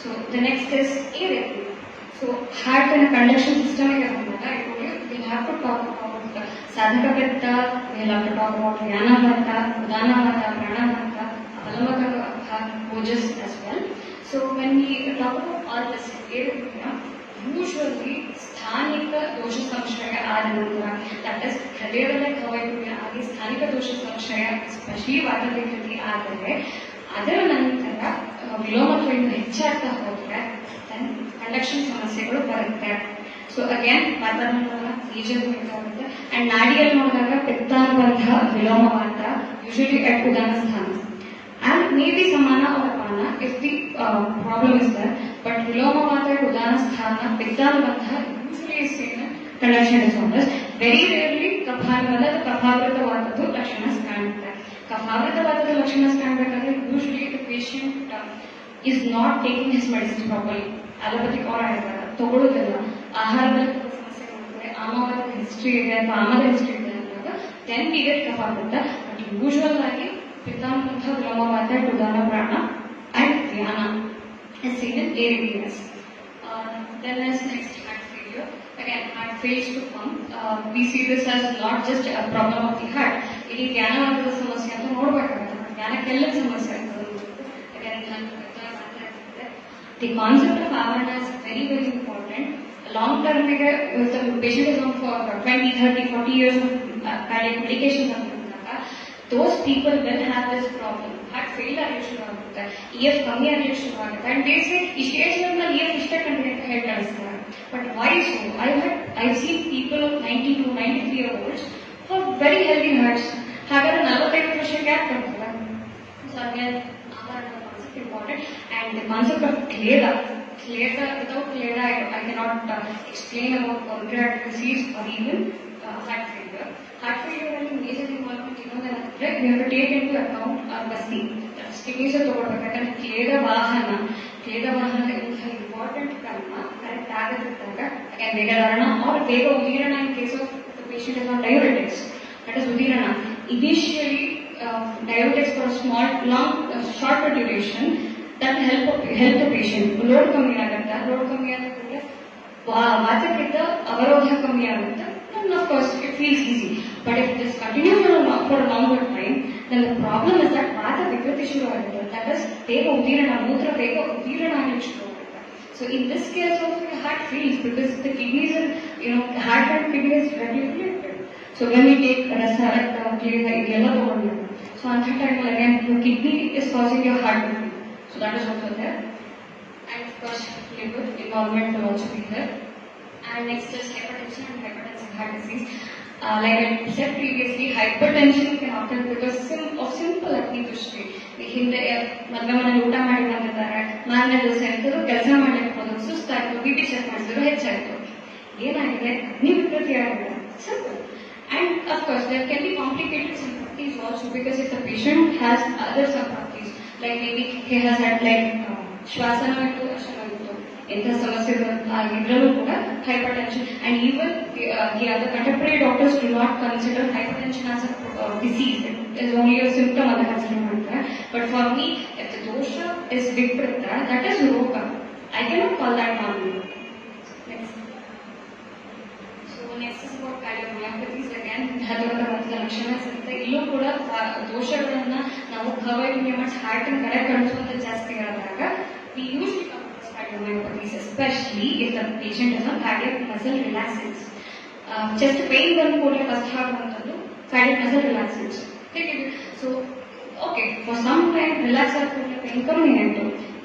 So the next is arrhythmia. So heart and conduction system I told you we'll have to talk about sadhaka pitta, we'll have to talk about vyana vata, udana vata, prana vata, avalambaka ojas as well. So when we talk about all this arrhythmia, usually ಸ್ಥಾನಿಕ ದೋಷ ಸಂಶಯ ಆದ ನಂತರ, that is ಹೃದಯದಲ್ಲೇ ಕವೈಗುಣ್ಯ ಆಗಿ ಸ್ಥಾನಿಕ ದೋಷ ಸಂಶಯ specially ವಾತವಿಕೃತಿ ಆದರೆ ಅದರ ನಂತರ ವಿಲೋಮತ್ವ ಇನ್ನು ಹೆಚ್ಚಾಗ್ತಾ ಹೋದ್ರೆ ಕಂಡಕ್ಷನ್ ಸಮಸ್ಯೆಗಳು ಬರುತ್ತೆ. ಸೊ ಅಗೇನ್ ವಾತಾವರಣ ಮೇಜರ್ ಬೇಕಾಗುತ್ತೆ. ಅಂಡ್ ನಾಡಿಯಲ್ಲಿ ನೋಡಿದಾಗ ಪಿತ್ತಾನುಬಂಧ ವಿಲೋಮವಾತ ಯೂಶಲಿ ಅಟ್ ಉದಾನ ಸ್ಥಾನ and maybe samana or apana if the problem is there, but vilomavata at udana sthana pittanubanha usually is seen in conduction disorders. Very rarely kaphanuvada ಅಥವಾ ಕಫಾವೃತವಾದದ್ದು ಲಕ್ಷಣ ಕಾಣುತ್ತೆ. ಕಫಾವೃತವಾದದ್ದು ಲಕ್ಷಣ ಕಾಣಬೇಕಾದ್ರೆ usually the patient is not taking his medicines properly. allopathic or ayurveda ತಗೊಳ್ಳೋದಿಲ್ಲ, ಆಹಾರದಲ್ಲಿ ಸಮಸ್ಯೆ ಮಾಡ್ತಾರೆ, ಆಮವಾದ history ಇದೆ ಅಥವಾ ಆಮದ ಹಿಸ್ಟ್ರಿ ಇದೆ ಅಂದಾಗ then we get ಕಫಾವೃತ. ಬಟ್ ಯೂಶುವಲ್ ಆಗಿ ಪಿತ್ತಾನುಬಂಧ ವಿಲೋಮವಾತ ಉದಾನ ಪ್ರಾಣ and vyana is seen in ARDS. Then as next heart failure. Again, heart fails to pump. We see this as not just a problem of the heart. It is ಜ್ಞಾನವಾದದ ಸಮಸ್ಯೆ ಅಂತ ನೋಡ್ಬೇಕಾಗುತ್ತೆ. ಜ್ಞಾನಕ್ಕೆಲ್ಲ ಸಮಸ್ಯೆ ಆಗ್ತದೆ. Again, the concept of avarana is very very important. Long term, if the patient is on for 20, 30, 40 years of cardiac medications, those people will have this problem. Heart failure ಆಗಲಿಕ್ಕೆ ಶುರು ಆಗುತ್ತೆ, EF ಕಮ್ಮಿ ಆಗಲಿಕ್ಕೆ ಶುರು ಆಗುತ್ತೆ. ಅಂಡ್ ದೇ ಸೇ ಈ stage ನಲ್ಲಿ EF ಇಷ್ಟೇ ಕಂಡು ಹೇಳಿ ಕಳಿಸ್ತಾರೆ. But why so? I seen people of 92, 93 year olds for very healthy hearts. ಹಾಗಾದ್ರೆ 45 ವರ್ಷಕ್ಕೆ ಯಾಕೆ ಬರ್ತದೆ? So again concept important. And the concept of ಕ್ಲೇದ, without cleda I cannot explain about coronary artery disease or even heart failure. Heart failure ಅಲ್ಲಿ major involvement ಇನ್ನೊಂದೇನಂದ್ರೆ we have to take into account ಬಸ್ತಿ ಸ್ಟಿಕೀಸ್ ತಗೊಳ್ಬೇಕಾದ್ರೆ ಕ್ಲೇದ ವಾಹನ ಇಂಥ important ಕರ್ಮ ಕರೆಕ್ಟ್ ಆಗದಿದ್ದಾಗ ವೇಗಧಾರಣ ಆರ್ ವೇಗ ಉದೀರಣ in case of the patient is on diuretics, that is ಉದೀರಣ. Initially diuretics for short duration that help the patient. Load ಕಮ್ಮಿ ಆಗುತ್ತೆ, load ವಾತಕ್ಕಿಂತ ಅವರೋಧ ಕಮ್ಮಿ ಆಗುತ್ತೆ, then of course it feels easy. But if this continues for a longer time, then the problem is that ವಾತ ವಿಕೃತಿ ಶುರು ಆಗುತ್ತೆ. That is ಬೇಗ ಉದೀರ್ಣ, ಮೂತ್ರ ಬೇಗ ಉದೀರ್ಣ ಆಗಲಿಕ್ಕೆ ಶುರು ಆಗುತ್ತೆ. So in this case also the heart fails because the kidneys are, heart and kidneys directly related. So when we take ರಕ್ತ ಕ್ಲೀನ್ ಇದೆಲ್ಲ ತಗೊಂಡಿಲ್ಲ, so at that time again your kidney is causing your heart to fail. So that is also there. And of course liver involvement will also be there. And next is hypertension and hypertensive heart disease. Like I said previously, hypertension can occur because of simple ಅಗ್ನಿದೃಷ್ಟಿ. ಹಿಂದೆ ಮದುವೆ ಮನೇಲಿ ಊಟ ಮಾಡಿ ಬಂದಿದ್ದಾರೆ, ಮಾರನೇ ದಿವಸ ಎಂತದ್ದು ಕೆಲಸ ಮಾಡಲಿಕ್ಕೆ ಹೋದ್ರು, ಸುಸ್ತಾಯ್ತು, BP ಚೆಕ್ ಮಾಡಿದ್ರು, ಹೆಚ್ಚಾಯ್ತು. ಏನಾಗಿದೆ? ಅಗ್ನಿ ವಿಕೃತಿ ಆಗಿದೆ. Simple. And of course there can be complicated symptoms also because if the patient has other symptoms, like maybe he has had ಶ್ವಾಸನವಿತ್ತು, ಅಶನವಿತ್ತು, ಎಂಥ ಸಮಸ್ಯೆಗಳು ಇದರಲ್ಲೂ ಕೂಡ hypertension. And even the other contemporary doctors do not consider hypertension as a disease. It is only a symptom of the consider ಮಾಡ್ತಾರೆ. But for me, if the dosha is viprita, that is roga. I cannot call that normal. Next. So next is about cardiomyopathies. Again, ಧಾತುಗಳ ಮತ್ತು ಲಕ್ಷಣ ಸಿಗುತ್ತೆ. ಇಲ್ಲೂ ಕೂಡ ದೋಷಗಳನ್ನ ನಾವು cover heart ಕಡೆ ಕಳಿಸುವಂತ ಜಾಸ್ತಿ ಆದಾಗ we usually come across cardiomyopathies, especially if the patient is on cardiac muscle relaxants. Chest pain ಬಂದು ಕೂಡಲೇ ಫಸ್ಟ್ ಆಗುವಂಥದ್ದು cardiac muscle relaxants. So okay, for some time relax ಆದ ಕೂಡಲೇ ಪೇನ್ ಕಮ್ಮಿ ಆಯಿತು,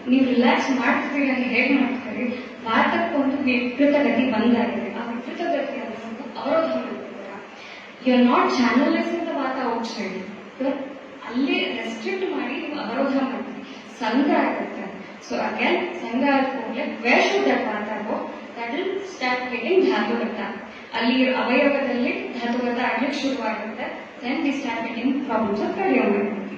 ನೀವು ರಿಲ್ಯಾಕ್ಸ್ ಮಾಡ್ತೀರಿ ಅಂತ ಹೇಗೆ ಮಾಡ್ತೀರಿ? ವಾತಕ್ಕೊಂದು ವಿಕೃತ ಗತಿ ಬಂದಾಗಿದೆ. ಆ ವಿಕೃತ ಗತಿ ಅನ್ನೋದು ಅವರೋಧ ಮಾಡ್ತಿದ್ದೀರಾ. You are not channelising the ವಾತ ಔಟ್ ಸೈಡ್, ಅಲ್ಲಿ ರೆಸ್ಟ್ರಿಕ್ಟ್ ಮಾಡಿ ನೀವು ಅವರೋಧ ಮಾಡ್ತೀರಿ, ಸಂಘ ಆಗುತ್ತೆ. So again, ಸಂಘ ಆದ ಕೂಡಲೇ ವೇರ್ ಶುಡ್ ದಟ್ ವಾತ go? That will start getting ಧಾತುಗತ. ಅಲ್ಲಿ ಅವಯವದಲ್ಲಿ ಧಾತುಗತ ಆಗ್ಲಿಕ್ಕೆ ಶುರುವಾಗುತ್ತೆ. Then we start getting problems of cardiomyopathy.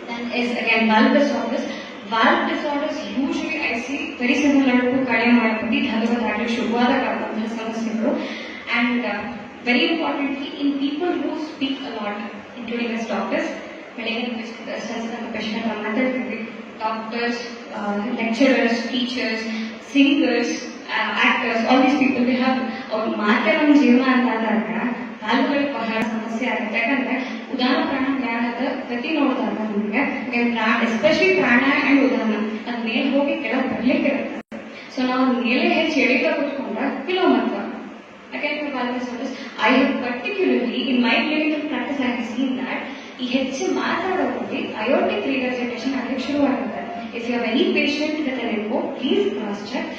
Then is again valve disorders. Valve disorders usually I see very similar to cardiomyopathy. ಧಾತುಗತ ಆಗ್ಲಿಕ್ಕೆ ಶುರುವಾದಾಗ ಆಗುವಂತಹ ಸಮಸ್ಯೆಗಳು. And very importantly, in people who speak a lot, including as doctors, doctors, lecturers, teachers, singers, actors, all these people, they have ಮಾತೆ ನಮ್ಮ ಜೀವನ ಅಂತಾದಾಗ ಕಾಲುಗಳಿಗೆ ಬಹಳ ಸಮಸ್ಯೆ ಆಗುತ್ತೆ. ಯಾಕಂದ್ರೆ ಉದಾನ ಪ್ರಾಣ ಜ್ಞಾನದ ಗತಿ ನೋಡಿದಾಗ ನಮಗೆ ಎಸ್ಪೆಷಲಿ ಪ್ರಾಣ ಅಂಡ್ ಉದಾನ ಅದ್ ಮೇಲೆ ಹೋಗಿ ಕೆಳಗೆ ಬರ್ಲಿಕ್ಕೆ ಇರುತ್ತೆ. ಸೊ ನಾವು ಮೇಲೆ ಹೆಚ್ಚು ಎಳಿತಾ ಕೂತ್ಕೊಂಡ್ರೆ ವಿಲೋಮತ್ವ. Again, for valve disorders, I have particularly in my clinical practice I have seen that ಈ ಹೆಚ್ಚು ಮಾತಾಡೋದ್ರಲ್ಲಿ ಅಯೋಟಿಕ್ ರಿಗರ್ಜಿಟೇಷನ್ ಆಗಲಿಕ್ಕೆ ಶುರುವಾಗುತ್ತೆ. If you have any patient with an echo, please cross check.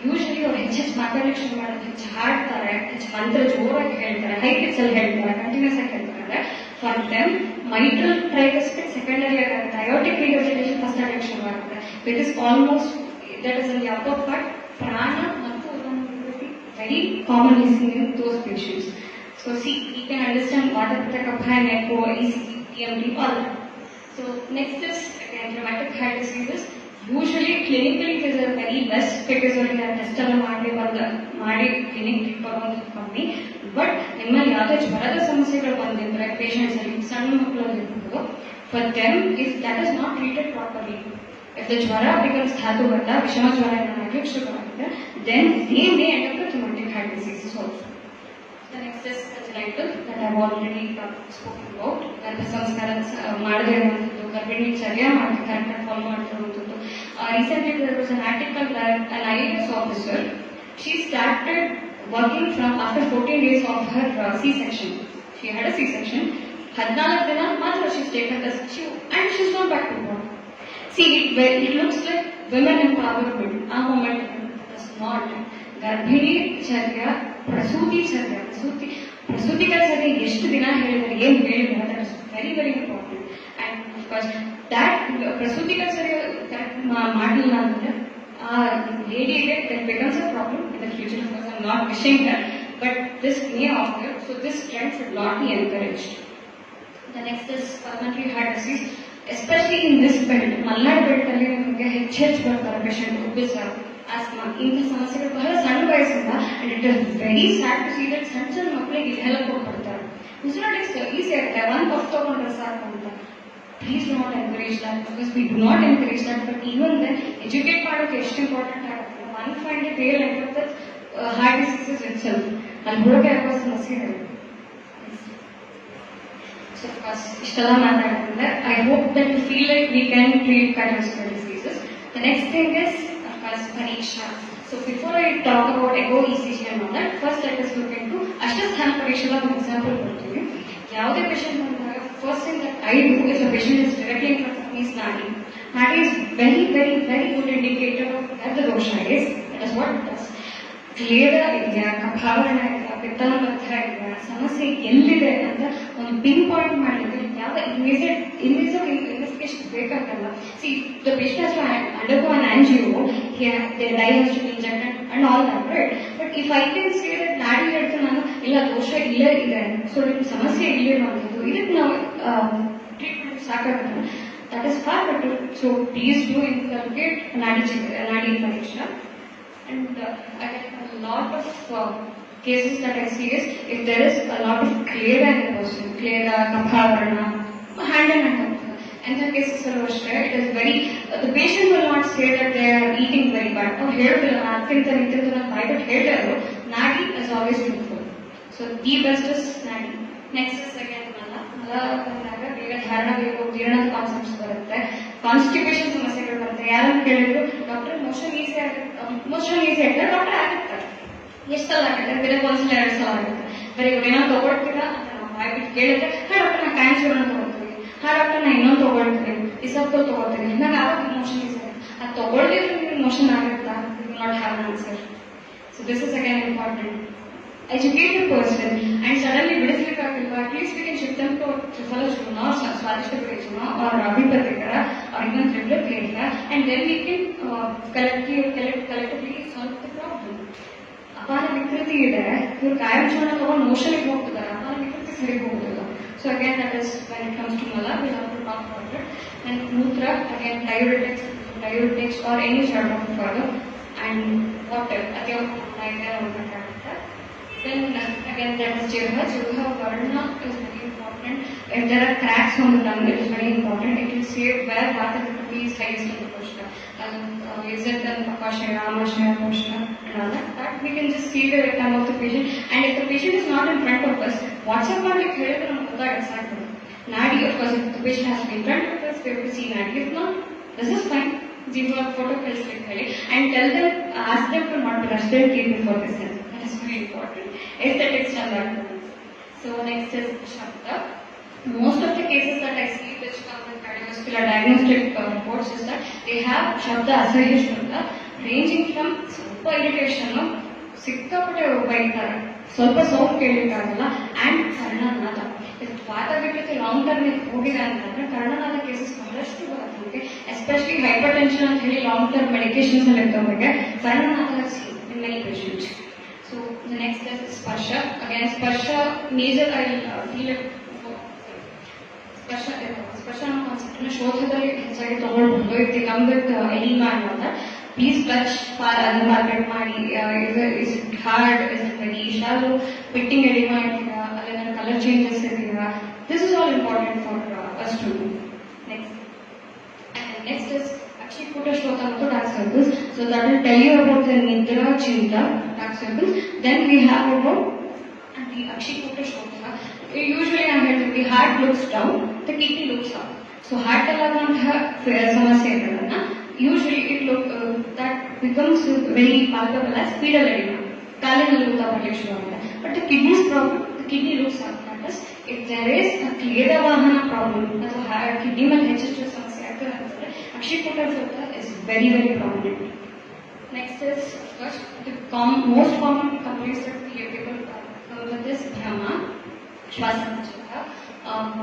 Usually ಅವ್ರು ಹೆಚ್ಚು ಮಾತಾಡ್ಲಿಕ್ಕೆ ಶುರು ಮಾಡೋದು, ಹೆಚ್ಚು ಹಾಡ್ತಾರೆ, ಹೆಚ್ಚು ಮಂತ್ರ ಜೋರಾಗಿ ಹೇಳ್ತಾರೆ, ಹೈ ಪಿಚ್ ಅಲ್ಲಿ ಹೇಳ್ತಾರೆ, ಕಂಟಿನ್ಯೂಸ್ ಆಗಿ ಹೇಳ್ತಾರೆ ಅಂದ್ರೆ ಫಾರ್ ದೆಮ್ ಮೈಟ್ರಲ್ ಟ್ರೈಗಸ್ಟಿಕ್ ಸೆಕೆಂಡರಿ ಆಗುತ್ತೆ, ಅಯೋಟಿಕ್ ರಿಗರ್ಜಿಟೇಷನ್ ಫಸ್ಟ್ ಆಗಲಿಕ್ಕೆ ಶುರುವಾಗುತ್ತೆ. It is almost that is in the upper part. ಪ್ರಾಣ ಮತ್ತು very commonly seen in those patients. So see, you can understand what is the kapha, echo, ECG, EMT, all that. So next is again rheumatic heart diseases. Usually clinically it is a very less because of the test alla ಮಾಡಿ clinic ಬರೋದು ಕಮ್ಮಿ. But ನಿಮ್ಮಲ್ಲಿ ಯಾವುದೇ ಜ್ವರದ ಸಮಸ್ಯೆಗಳು ಬಂದಿದ್ರೆ patients ಅಲ್ಲಿ ಸಣ್ಣ ಮಕ್ಕಳಲ್ಲಿ ಇರ್ಬೋದು, for them if that is not treated properly, if the jwara becomes ಧಾತುಗತ, ವಿಷಮ ಜ್ವರ ಏನಾಗಲಿಕ್ಕೆ ಶುರುವಾಗುತ್ತೆ, then they may end up with rheumatic heart diseases also. The next is congenital that I have already spoken about. ಗರ್ಭ ಸಂಸ್ಕಾರ ಮಾಡದೇ ಇರುವಂಥದ್ದು, ಗರ್ಭಿಣಿ ಸರಿಯಾಗಿ ಮಾಡ್ತಾರೆ, follow ಮಾಡ್ತಿರುವಂಥದ್ದು. Recently there was an article that an IAS officer, she started working from after 14 days of her C-section. She had a C-section. 14 ದಿನ ಮಾತ್ರ she's taken the and she's not back to work. See, it looks like women empowerment. ಆ moment is not. ಗರ್ಭಿಣಿ ಚರ್ಯ, ಪ್ರಸೂತಿ ಚರ್ಯ, ಪ್ರಸೂತಿಗಳ ಚರ್ಯ ಎಷ್ಟು ದಿನ ಹೇಳಿದರೆ, ಏನು ಹೇಳಿದ್ದಾರೆ, that is very very important. And of course that ಪ್ರಸೂತಿಗಳ ಚರ್ಯ ಕರೆಕ್ಟ್ ಮಾಡಲಿಲ್ಲ ಅಂದ್ರೆ ಆ ಲೇಡಿಗೆ that becomes a problem in the future. Of course I am not wishing that, but this may offer. So this trend should not be encouraged. The next is pulmonary heart disease. Especially in this belt, Malnad belt ಅಲ್ಲಿ ನಮಗೆ ಹೆಚ್ಚು ಬರ್ತಾರೆ patient, ಒಬ್ಬಿಸ್, asthma, ಇಂಥ ಸಮಸ್ಯೆಗಳು ಬಹಳ ಸಣ್ಣ ವಯಸ್ಸಿಂದ. And it is very sad to see that ಸಣ್ಣ ಸಣ್ಣ ಮಕ್ಕಳಿಗೆ ಇದೆಲ್ಲ ಕೊಟ್ಬಿಡ್ತಾರೆ. ಉಸಿರಾಟಕ್ಕೆ ಈಸಿ ಆಗುತ್ತೆ, ಒನ್ ಪಫ್ ತಗೊಂಡ್ರೆ ಸಾಕು ಅಂತ. Please not encourage that, because we do not encourage that. But even then educate ಮಾಡೋಕೆ ಎಷ್ಟು ಇಂಪಾರ್ಟೆಂಟ್ ಆಗುತ್ತೆ. One find real effect heart diseases itself. ಅಲ್ಲಿ ಹೋಗಿ ಆಗುವ ಸಮಸ್ಯೆಗಳು. So first, ishtala maatadidre. I hope that you feel like we can treat cardiovascular diseases. The next thing is, of course, Pariksha. So before I talk about echo, ECG and all that, first let us look into Ashtasthana Parikshada one example ಕೊಡ್ತೀವಿ. ಯಾವುದೇ patient ಬಂದಾಗ first thing that I do if a patient is directly in front of me is Nadi. Nadi is very, very, very good indicator of where the dosha is. That is what it does. Clear ಇದೆಯಾ, ಕಫಾವರಣ ಇದೆಯಾ, ಪಿತ್ತನಬದ್ಧ ಇದೆಯಾ, ಸಮಸ್ಯೆ ಎಲ್ಲಿದೆ ಅಂತ ಒಂದು pin point ಮಾಡಲಿಕ್ಕೆ ಯಾವ invisible investigation ಬೇಕಾಗಲ್ಲ. See the patient has to undergo an angio, there dye has to be injected and all that, right? But if I can say that ನಾಡಿ ಹೇಳ್ತು ನಾನು ಇಲ್ಲ ದೋಷ ಇಲ್ಲೇ ಇದೆ, ಸೊ ನಿಮ್ಮ ಸಮಸ್ಯೆ ಇಲ್ಲಿರುವಂಥದ್ದು, ಇದಕ್ಕೆ ನಾವು ಟ್ರೀಟ್ಮೆಂಟ್ ಸಾಕಾಗುತ್ತೆ. That is for better. So please do inculcate ನಾಡಿ ಪರೀಕ್ಷಾ. And again, a lot of cases that I see is if there is a lot of clera in the person, clera, kaphavarana, hand in hand. And the cases are also it is very, the patient will not say that they are eating very bad. Or hair will not think that it is not bad, but hair nadi is always truthful. So the best is nadi. Next is again mala. Mala ಬಂದಾಗ ಬೇಗ ಧಾರಣ ಬೇಕು, ಜೀರ್ಣದ concepts ಬರುತ್ತೆ, constipation ಸಮಸ್ಯೆಗಳು ಬರುತ್ತೆ. ಯಾರನ್ನು ಕೇಳಿದ್ರು doctor motion easy ಆಗುತ್ತೆ, ಡಾಕ್ಟರ್ ಆಗುತ್ತೆ. ಎಷ್ಟು ಸಲ ಆಗುತ್ತೆ? ಬೇರೆ ಒಂದ್ಸಲ 2 ಸಲ ಆಗುತ್ತೆ. ಬರೀ ಏನೋ ತಗೊಳ್ತೀರಾ ಅಂತ ನಾವು ಬಾಯ್ಬಿಟ್ಟು ಕೇಳಿದ್ರೆ ಡಾಕ್ಟರ್ ನಾ ಕ್ಯಾನ್ಸೂರನ್ನ ತಗೊಳ್ತೀವಿ, ಡಾಕ್ಟರ್ ನಾ ಇನ್ನೊಂದು ತಗೊಳ್ತೀನಿ, ಇಸಪ್ತೋಲ್ ತಗೊಳ್ತೀನಿ, ನಂಗೆ ಆವಾಗ ಮೋಷನ್ ಈಸಿ ಆಗುತ್ತೆ. ಅದು ತಗೊಳ್ದಿದ್ರೆ ನಿಮ್ಗೆ ಮೋಷನ್ ಆಗುತ್ತಾ? You will not have an answer. So this is again important. Educate the person and suddenly ಬಿಡಿಸ್ಲಿಕ್ಕಾಗಿಲ್ವಾ, at least we can shift them to ತ್ರಿಫಲಚೂರ್ಣ or ಸ್ವಾದಿಷ್ಟ ಪ್ರಯೋಜನ or ಅಭಿಪತ್ರಿಕರ or even ತ್ರಿಫಲಕ್ರಿಯ, and then we can collectively solve the problem. ಅಪಾನ ವಿಕೃತಿ ಇದೆ, ಇವ್ರು ಕಾಯಂ ಚೂರ್ಣ ತಗೊಂಡು ಮೋಷನ್ಗೆ ಹೋಗ್ತಿದ್ದಾರೆ, ಅಪಾನ ವಿಕೃತಿ ಸರಿ ಹೋಗುದಿಲ್ಲ. So again that is when it comes to ಮಲ we have to talk about it. And ಮೂತ್ರ ಅಗೇನ್ diuretics or any sort of further and water ಅದೇ ಒಂದು. Then again that is Jivha. Jivha Varna is very important. If there are cracks on the tongue, it is very important. It will say where Vata Pitta is highest in the Koshka. Is it then Pakashaya, Amashaya, Koshka and all that. But we can just see the tongue of the patient. And if the patient is not in front of us, WhatsApp on like here on exactly. Nadi, of course, if the patient has to be in front of us, we have to see Nadi. If not, this is fine. Jivha photo and tell them, ask them to not brush their teeth before this. That is very important. Aesthetics and that. So next is Shabda. Most of the cases that I see which come with cardiovascular diagnostic reports is that they have Shabda Asahishwanta ranging from super irritation, ಸಿಕ್ಕಾಪಟ್ಟೆ ಬೈತಾರೆ, ಸ್ವಲ್ಪ sound ಕೇಳಲಿಕ್ಕಾಗಲ್ಲ, and ಕರ್ಣನಾದ. ವಾತ ಬಿಟ್ಟಕ್ಕೆ long term ಹೋಗಿದೆ ಅಂತಂದ್ರೆ ಕರ್ಣನಾದ cases ಬಹಳಷ್ಟು ಬರುತ್ತೆ ನಮಗೆ, especially hyper tension ಅಂತ ಹೇಳಿ ಲಾಂಗ್ ಟರ್ಮ್ ಮೆಡಿಕೇಶನ್ಸ್ ಅಲ್ಲಿ ಇದ್ದವರಿಗೆ ಕರ್ಣನಾದ in many patients. So the next is Sparsha. Again, Sparsha major I feel it. Sparsha ಅನ್ನೋ ಕಾನ್ಸೆಪ್ಟ್ ಶೋಧದಲ್ಲಿ ಹೆಚ್ಚಾಗಿ ತಗೊಳ್ಬಹುದು. If they come with edema and all that, please touch ಅದನ್ನ market ಮಾಡಿ. Is it hard? Is it very shallow? Pitting edema ಇದೆಯಾ, ಅಲ್ಲೇನಾದ್ರು colour changes ಇದೆಯಾ? This is all important for us to do. Next is Akshikuta Shrota ಮತ್ತು dark circles. So that will tell you about the Nidra Chinta dark circles. Then we have about the Akshikuta Shrota. Usually I heard the heart looks down, the kidney looks up. So heart ಅಲ್ಲದಂತಹ ಸಮಸ್ಯೆಗಳನ್ನ usually it look that becomes very palpable as pedal edema. ಕಾಲಿನಲ್ಲಿ ಊತ ಬರ್ಲಿಕ್ಕೆ ಶುರು ಆಗುತ್ತೆ. But the kidney's problem, the kidney looks up. That is, if there is a ಕ್ಲೇದವಾಹನ problem ಅಥವಾ kidney ಮೇಲೆ ಹೆಚ್ಚೆಚ್ಚು ಸಮಸ್ಯೆ ಆಗ್ತದೆ ಅಂತಂದ್ರೆ Akshikuta Shrota is very, very prominent. Next is, of course, the most common complaints that people come with is Bhrama, Shvasanachaka.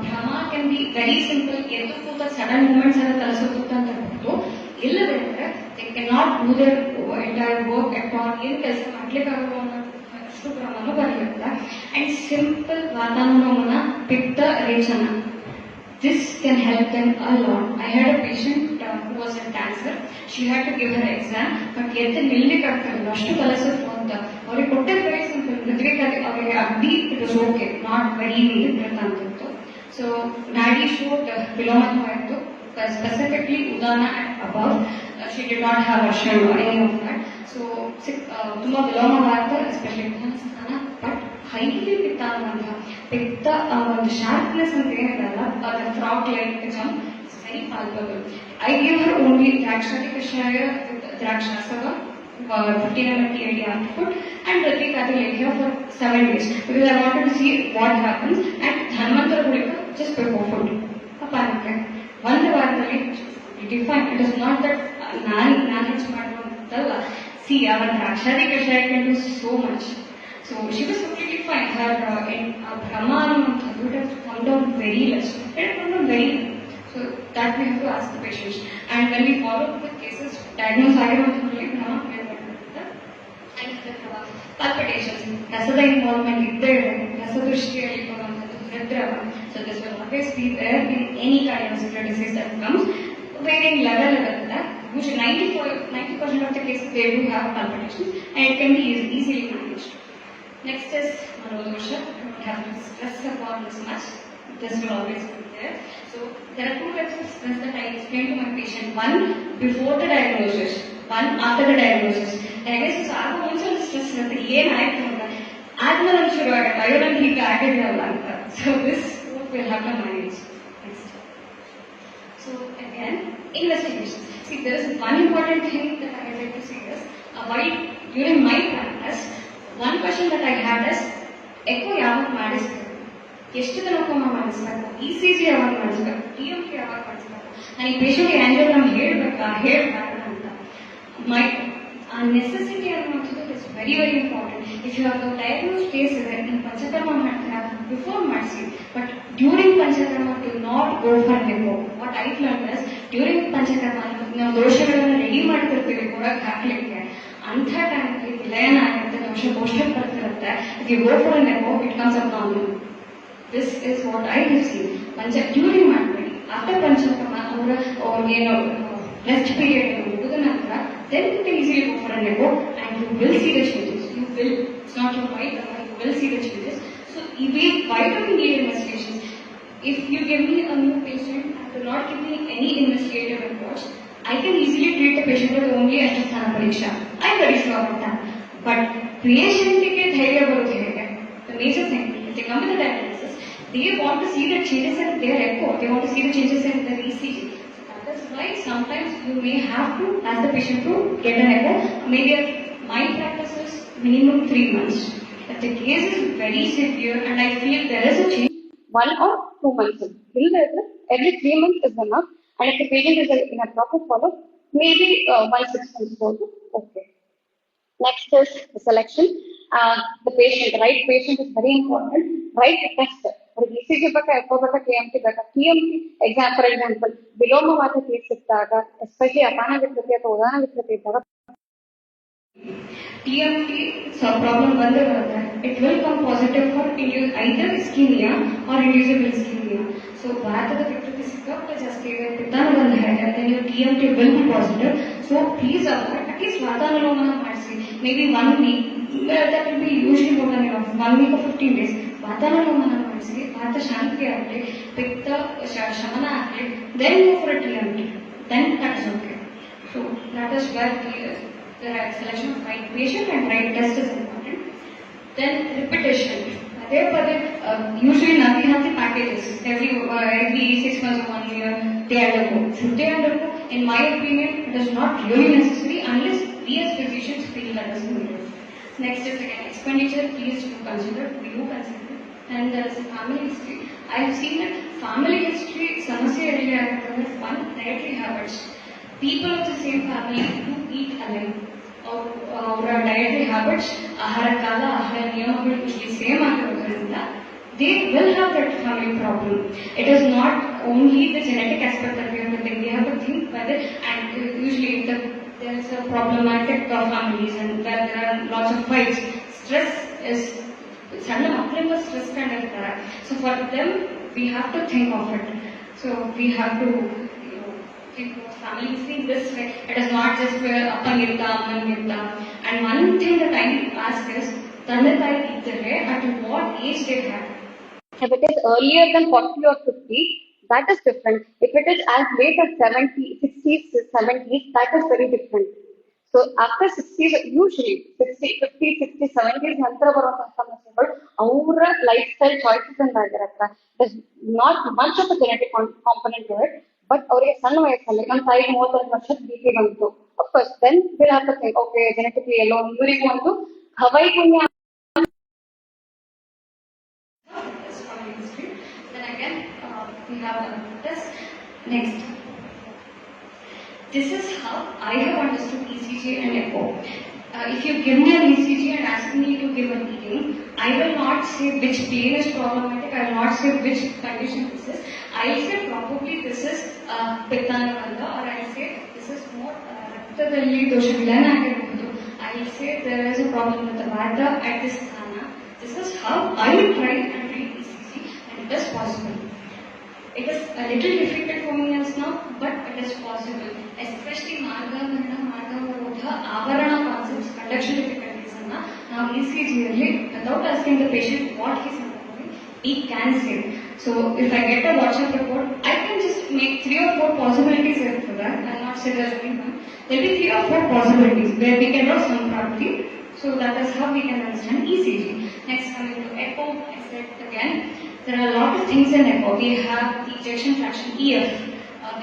Bhrama can be very simple. Eddu ಕೂತ sudden movements ಎಲ್ಲ ತಲಸುತ್ತ ಅಂತ ಹೇಳ್ಬೋದು. ಇಲ್ಲದಿದ್ದರೆ they cannot do their entire work at all. ಏನು ಕೆಲಸ ಮಾಡ್ಲಿಕ್ಕಾಗಲ್ಲ ಅಷ್ಟು ಭ್ರಮನೂ ಬರಲಿಲ್ಲ. And simple ವಾತಾನುಮನ ಪಿತ್ತ ರೇಚನ. This can help them a lot. I had a patient who was in cancer. She had to give her exam, but ಎದ್ದು ನಿಲ್ಲಿಕ್ಕೆ ಆಗ್ತಿರಲಿಲ್ಲ, ಅಷ್ಟು ಕಲಸತ್ತು ಅಂತ. ಅವ್ರಿಗೆ ಕೊಟ್ಟಿದ್ದು ವೆರಿ ಸಿಂಪಲ್, ಮದುವೆಗಾಗಿ ಅವರಿಗೆ ಅಗ್ದಿ it was okay, not very ಅಂತಿತ್ತು. ಸೊ ನಾಡಿ ಶೋಟ್ ವಿಲೋಮತ್ವ ಆಯಿತು, specifically Udana and above. She did not have Russian or any of that. So ತುಂಬ ವಿಲೋಮವಾದ ಎಸ್ಪೆಷಲಿ ಸ್ಥಾನ, ಬಟ್ ಹೈಲಿ ಪಿತ್ತ ಅನ್ನುವಂತಹ ಪಿತ್ತ ಒಂದು ಶಾರ್ಪ್ನೆಸ್ ಅಂತ ಏನಿರಲ್ಲ, ಅದು frog like jump is very palpable. I give her only ದ್ರಾಕ್ಷಾದಿ ಕಷಾಯ ವಿತ್ ದ್ರಾಕ್ಷಾಸವ 15 ml TID after food, and Pratik I will here for 7 days because I wanted to see what happens, and Dhanvantar Gulika just before food. Apparently, one varadalli completely fine. It is not that ನಾನು ಹೆಚ್ಚು ಮಾಡುವಂತಲ್ಲ. See, our Drakshadi Kashaya can do so much. So she was completely fine. Her Brahma would have come down very less. It had come down very low. So that we have to ask the patients. And when we follow up the cases diagnosed ಆಗಿರುವಂತಹವರಿಗೆ ನಾವು palpitations, ರಸದ involvement ಇದ್ದೇ ಇದೆ, ರಸದೃಷ್ಟಿಯಲ್ಲಿ ಬರುವಂಥದ್ದು ಹೃದ್ರವ. So this will always be there in any cardiovascular disease that comes. Varying level ಇರುತ್ತೆ. Usually 90% of the cases they do have palpitations, and it can be easily managed. Next is manodosha. I don't have to stress upon this much. This will always be there. So there are 2 types of stress that I explain to my patient. One before the diagnosis, one after the diagnosis. Diagnosis ಆಗ ಮುಂಚೆ ಒಂದು stress ಇರುತ್ತೆ, ಏನಾಯ್ತು ಅಂತ. ಆದ್ಮೇಲೆ ಒಂದು ಶುರು ಆಗುತ್ತೆ, ಅಯ್ಯೋ ನನ್ಗೆ ಹೀಗೆ ಆಗಿದೆಯಲ್ಲ ಅಂತ. So this will have to manage. Next. So again, investigations. See, there is one important thing that I would like to say is, while during my practice, one question that I had is, echo ಯಾವಾಗ ಮಾಡಿಸ್ಬೇಕು, ಎಷ್ಟು ದಿನಕ್ಕೊಮ್ಮೆ ಮಾಡಿಸ್ಬೇಕು, ECG ಯಾವಾಗ ಮಾಡಿಸ್ಬೇಕು, TMT ಯಾವಾಗ ಮಾಡಿಸ್ಬೇಕು, ನಾನು ಈ ಪೇಷಂಟ್ಗೆ ಆಂಜಿಯೋಗ್ರಾಮ್ ಹೇಳ್ಬೇಕಾ ಹೇಳ್ಬಾರ್ದ ಅಂತ. ಮೈ ನೆಸೆಸಿಟಿ ಅನ್ನುವಂಥದ್ದು is very very important. If you have diagnose case ಇದೆ, ನೀವು ಪಂಚಕರ್ಮ ಮಾಡ್ತೀರಾ, ಬಿಫೋರ್ ಮಾಡಿಸಿ. But during Panchakarma do not go for echo. What I learn is, during Panchakarma ನಾವು ದೋಷಗಳನ್ನು ರೆಡಿ ಮಾಡ್ತಿರ್ತೀವಿ ಹೊರಗೆ ಹಾಕ್ಲಿಕ್ಕೆ, ಅಂಥ ಟೈಮಲ್ಲಿ ವಿಲಯನ ಆಗಿರುತ್ತೆ, ದೋಷ ಪೋಷಕ್ ಬರ್ತಿರುತ್ತೆ. If you go for an echo it comes a problem. This is what I have seen. During ಮಾಡಬೇಡಿ, ಆಫ್ಟರ್ ಪಂಚಕರ್ಮ ಏನೋ ರೆಸ್ಟ್ ಪೀರಿಯಡ್ ಮುಗಿದ ನಂತರ then you can easily go for an echo and you will see the changes. You will. It's not your right, you will see the changes. So why do we need investigations? If you give me a new patient and do not give me any investigative approach, I can easily treat the patient with only Ashtasthana Pariksha. I'm very sure about that. But patient ke dhairya barodu hege. The major thing, if they come with a diagnosis, they want to see the changes in their echo. They want to see the changes in their ECG. That's why sometimes you may have to ask the patient to get an echo. Maybe my practice is minimum 3 months. If the case is very severe and I feel there is a change, 1 or 2 months. Every 3 months is enough. And if the patient is in a proper follow-up, maybe 1 6 months also. Okay. Next is the selection. The patient, right patient is very important. Right test. ECG ಬೇಕಾ, eco ಬೇಕಾ, KMT ಬೇಕಾ. TMT for example, ವಿಲೋಮವಾದ case ಇದ್ದಾಗ, especially ಅಪಾನ ವಿಕೃತಿ ಅಥವಾ ಉದಾನ ವಿಕೃತಿ ಇದ್ದಾಗ TMT problem ಬಂದೇ ಬರುತ್ತೆ. It will come positive for either ischemia or inducible ischemia. So ಭಾರತದ ವಿಕೃತಿ ಸಿಕ್ಕಾಪಟ್ಟೆ ಜಾಸ್ತಿ ಇದೆ, ಪಿತ್ತಾನ ಬಂದ ಹೇಗೆ, then your TMT will be positive. So please avoid, at least ವಾತಾನುಲೋಮನ ಮಾಡಿಸಿ. Maybe 1 week, that will be usually more than enough. 1 week or 15 days. ವಾತಾನುಲೋಮನ ಮಾಡಿಸಿ, ವಾತ ಶಾಂತಿ ಆಗಲಿ, ಪಿತ್ತ ಶಮನ ಆಗಲಿ, then go for a TMT. Then that is okay. So that is where the selection of right patient and right test is important. Then repetition. Usually we have the packages every 6 months or 1 year they undergo. Should they undergo? In my opinion, it is not really necessary unless we as physicians feel that is needed. Next is again expenditure. Please do consider. And there is a family history. I have seen that family history samasya area with one dietary habits. People of the same family do eat alike. ಅವರ dietary habits, ಆಹಾರ ಕಾಲ, ಆಹಾರ ನಿಯಮಗಳು ಇಲ್ಲಿ same ಆಗಿರೋದ್ರಿಂದ they will have that family problem. It is not only the genetic aspect that we have to think. We have to think whether, and usually there is a problematic families and where there are lots of fights. Stress is ಸಣ್ಣ ಮಕ್ಕಳಿಂದ stress ಕಂಡಿರ್ತಾರೆ. So for them we have to think of it. So we have to think of families in this way. It is not just where appangitta, ammangitta. And one thing that I ask is, tande tayi iddare at what age they have. If it is earlier than 40 or 50, that is different. If it is as late as 70, 60s, 70s, that is very different. So after 60 usually 60, 50, 60, 70 ನಂತರ ಬರುವಂತಹ ಸಮಸ್ಯೆಗಳು ಅವರ life style choices ಅಂತ ಆಗಿರತ್ತ. Not much of genetic component to it, but ಅವರಿಗೆ ಸಣ್ಣ ವಯಸ್ಸಲ್ಲಿ ನಮ್ಮ ತಾಯಿಗೆ 35 ವರ್ಷದ BP ಬಂತು. Of course then will have to think okay genetically ಎಲ್ಲೋ ಇವರಿಗೂ ಒಂದು ಹವೈ ಪುಣ್ಯ. Then again, we have this next. This is how I have understood ECG and echo. If you give me an ECG and ask me to give a reading, I will not say which plane is problematic, I will not say which condition this is. I will say probably this is Pittanavanda, or I will say this is more Raktadalli Doshavillana ಆಗಿರಬಹುದು. I will say there is a problem with the Vata at this Sthana. This is how I will try and read ECG, and it is possible. It is a little difficult for me as now, but it is possible. Especially Marga Varodha, Avarana concepts, conduction difficulties, now ECG, without asking the patient what he is undergoing, he can say. So if I get a WhatsApp report, I can just make 3 or 4 possibilities for that. I will not say there is only one. There will be 3 or 4 possibilities where we can draw some probability. So that is how we can understand ECG. Next, coming to echo, I said again, there are a lot of things in echo. We have the ejection fraction EF,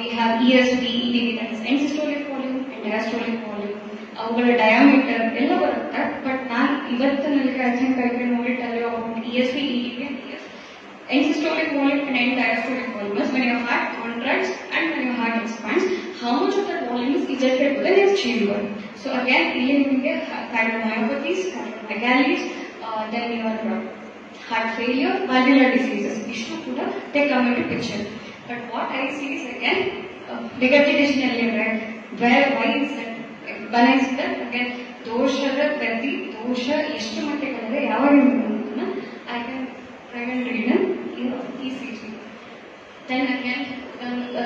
we have ESV, EDV, that is end systolic volume and diastolic volume. ಅವುಗಳ diameter ಎಲ್ಲ ಬರುತ್ತೆ. But ನಾನು ಇವತ್ತಿನಲ್ಲಿ I think I can only tell you about ESV, EDV and EF. End systolic volume and end diastolic volume is when your heart contracts and when your heart expands, how much of that volume is ejected to the next chamber. So again, ಇಲ್ಲಿ ನಿಮಗೆ cardiomyopathies, cardiomegalies, then your heart failure, valvular diseases, issue ಕೂಡ they come into picture. But what I see is again regurgitation earlier, right? Why is that? When I see that again, ದೋಷದ ವ್ಯಕ್ತಿ ದೋಷ ಎಷ್ಟು ಮಟ್ಟಿಗೆ ಯಾವಾಗ I can try and read an ECG. Then again,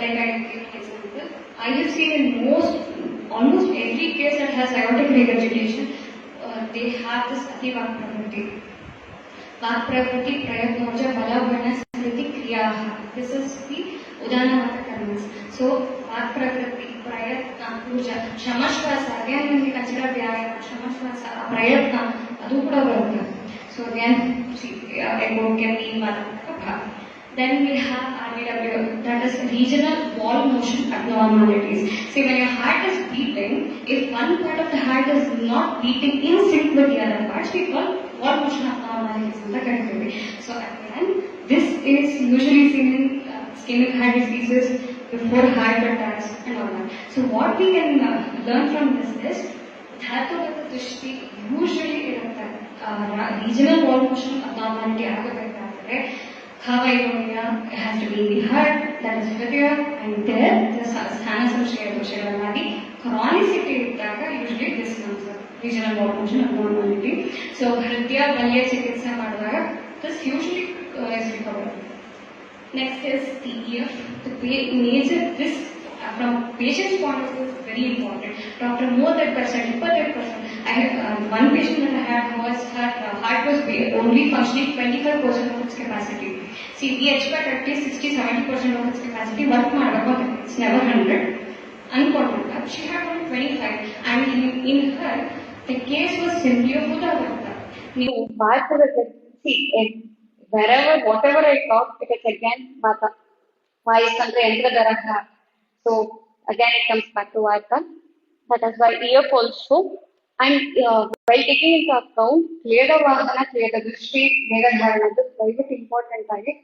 like I gave an example, I have seen in almost every case that has aortic regurgitation, they have this Ativak Pravritti. Vakpravritti, Prayatnoja, Balabhana, Smriti, Kriyaha. This is the Udanavata karmas. So, Vakpravritti, Prayatna, Puja, Shamashvasa, again when we consider Vyayama, Shamashvasa, Prayatna, Adu kuda varudha. So again, see, echo can be Kapha. Then we have RVW, that is regional wall motion abnormalities. See, when your heart is beating, if one part of the heart is not beating in sync with the other parts, we call wall motion abnormalities in the country. So again, this is usually seen in ischemic heart diseases, before heart attacks and all that. So what we can learn from this is, Dhatugata Drishti usually irutte. Regional wall motion abnormality ಆಗಬೇಕಾದ್ರೆ Khavaionia has to be in the heart, that is Hridaya, and there the Sthana Samshaya ದೋಷಗಳಾಗಿ chronicity ಇದ್ದಾಗ usually this comes up, regional wall motion abnormality. So Hridaya ಬಲ್ಯ ಚಿಕಿತ್ಸೆ ಮಾಡಿದಾಗ this usually is recovered. Next is the EF. The major this from patient's point of view is very important. Doctor, more than percent, 100%. I had one patient that I had was her heart was only functioning 25% of its capacity. See, we expect at least 60-70% of its capacity. Work ಮಾಡಬೇಕು, it's never 100. Uncontrolled. She had only 25, and in her, the case was simply a Buddha. See, wherever, whatever I talk, it is again Vata. Vayu andre Yandra Daraha. So again it comes back to Vata. That is why EF also, and while taking into account Kleda Vahana, Kleda Drishti, Kleda Dharana, this is very important.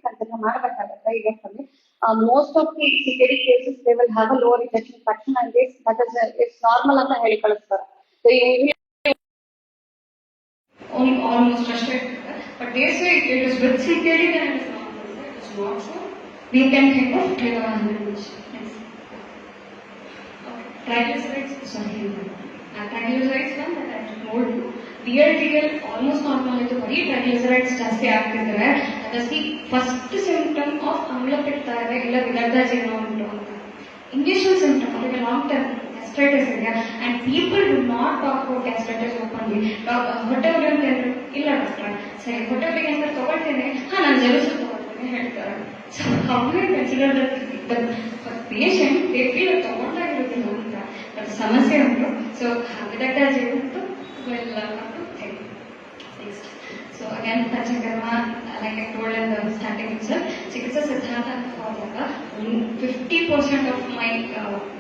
Consider ಮಾಡಬೇಕಾಗುತ್ತೆ EF ಅಲ್ಲಿ. Most of the CKD cases they will have a lower ejection fraction, and this that is it's normal ಅಂತ ಹೇಳಿ ಕಳಿಸ್ತಾರೆ. So usually almost frustrated. But they say it is with CKD, then it is not. It is not so. We can think of Next. Triglycerides, triglycerides one that I told you. VLDL almost normal is very triglycerides ಜಾಸ್ತಿ ಆಗ್ತಿದ್ರೆ that is the first symptom of ಆಮ್ಲಪಿತ್ತ ಇಲ್ಲ ವಿದರ್ಧಜೀರ್ಣ ಉಂಟು ಅಂತ. Initial symptom of a long term gastritis area, and people do not talk about gastritis openly. ಹೊಟ್ಟೆ ಉರಿ ಅಂತ ಇಲ್ಲ doctor, ಸರಿ ಹೊಟ್ಟೆ ಉರಿಗೆ ಅಂತ ತಗೊಳ್ತೇನೆ, ನಾನು ಜಲಸು ತಗೊಳ್ತೇನೆ ಹೇಳ್ತಾರೆ. So how do you consider that the patient they feel ತಗೊಂಡಾಗಿರುತ್ತಿಲ್ಲ ಅಂತ, but ಸಮಸ್ಯೆ ಉಂಟು. ಸೊ ವಿದಗ್ಧ ಉಂಟು next. So again, Panchakarma, like I told in the starting itself, Chikitsa Siddhanta and Formula, 50% of my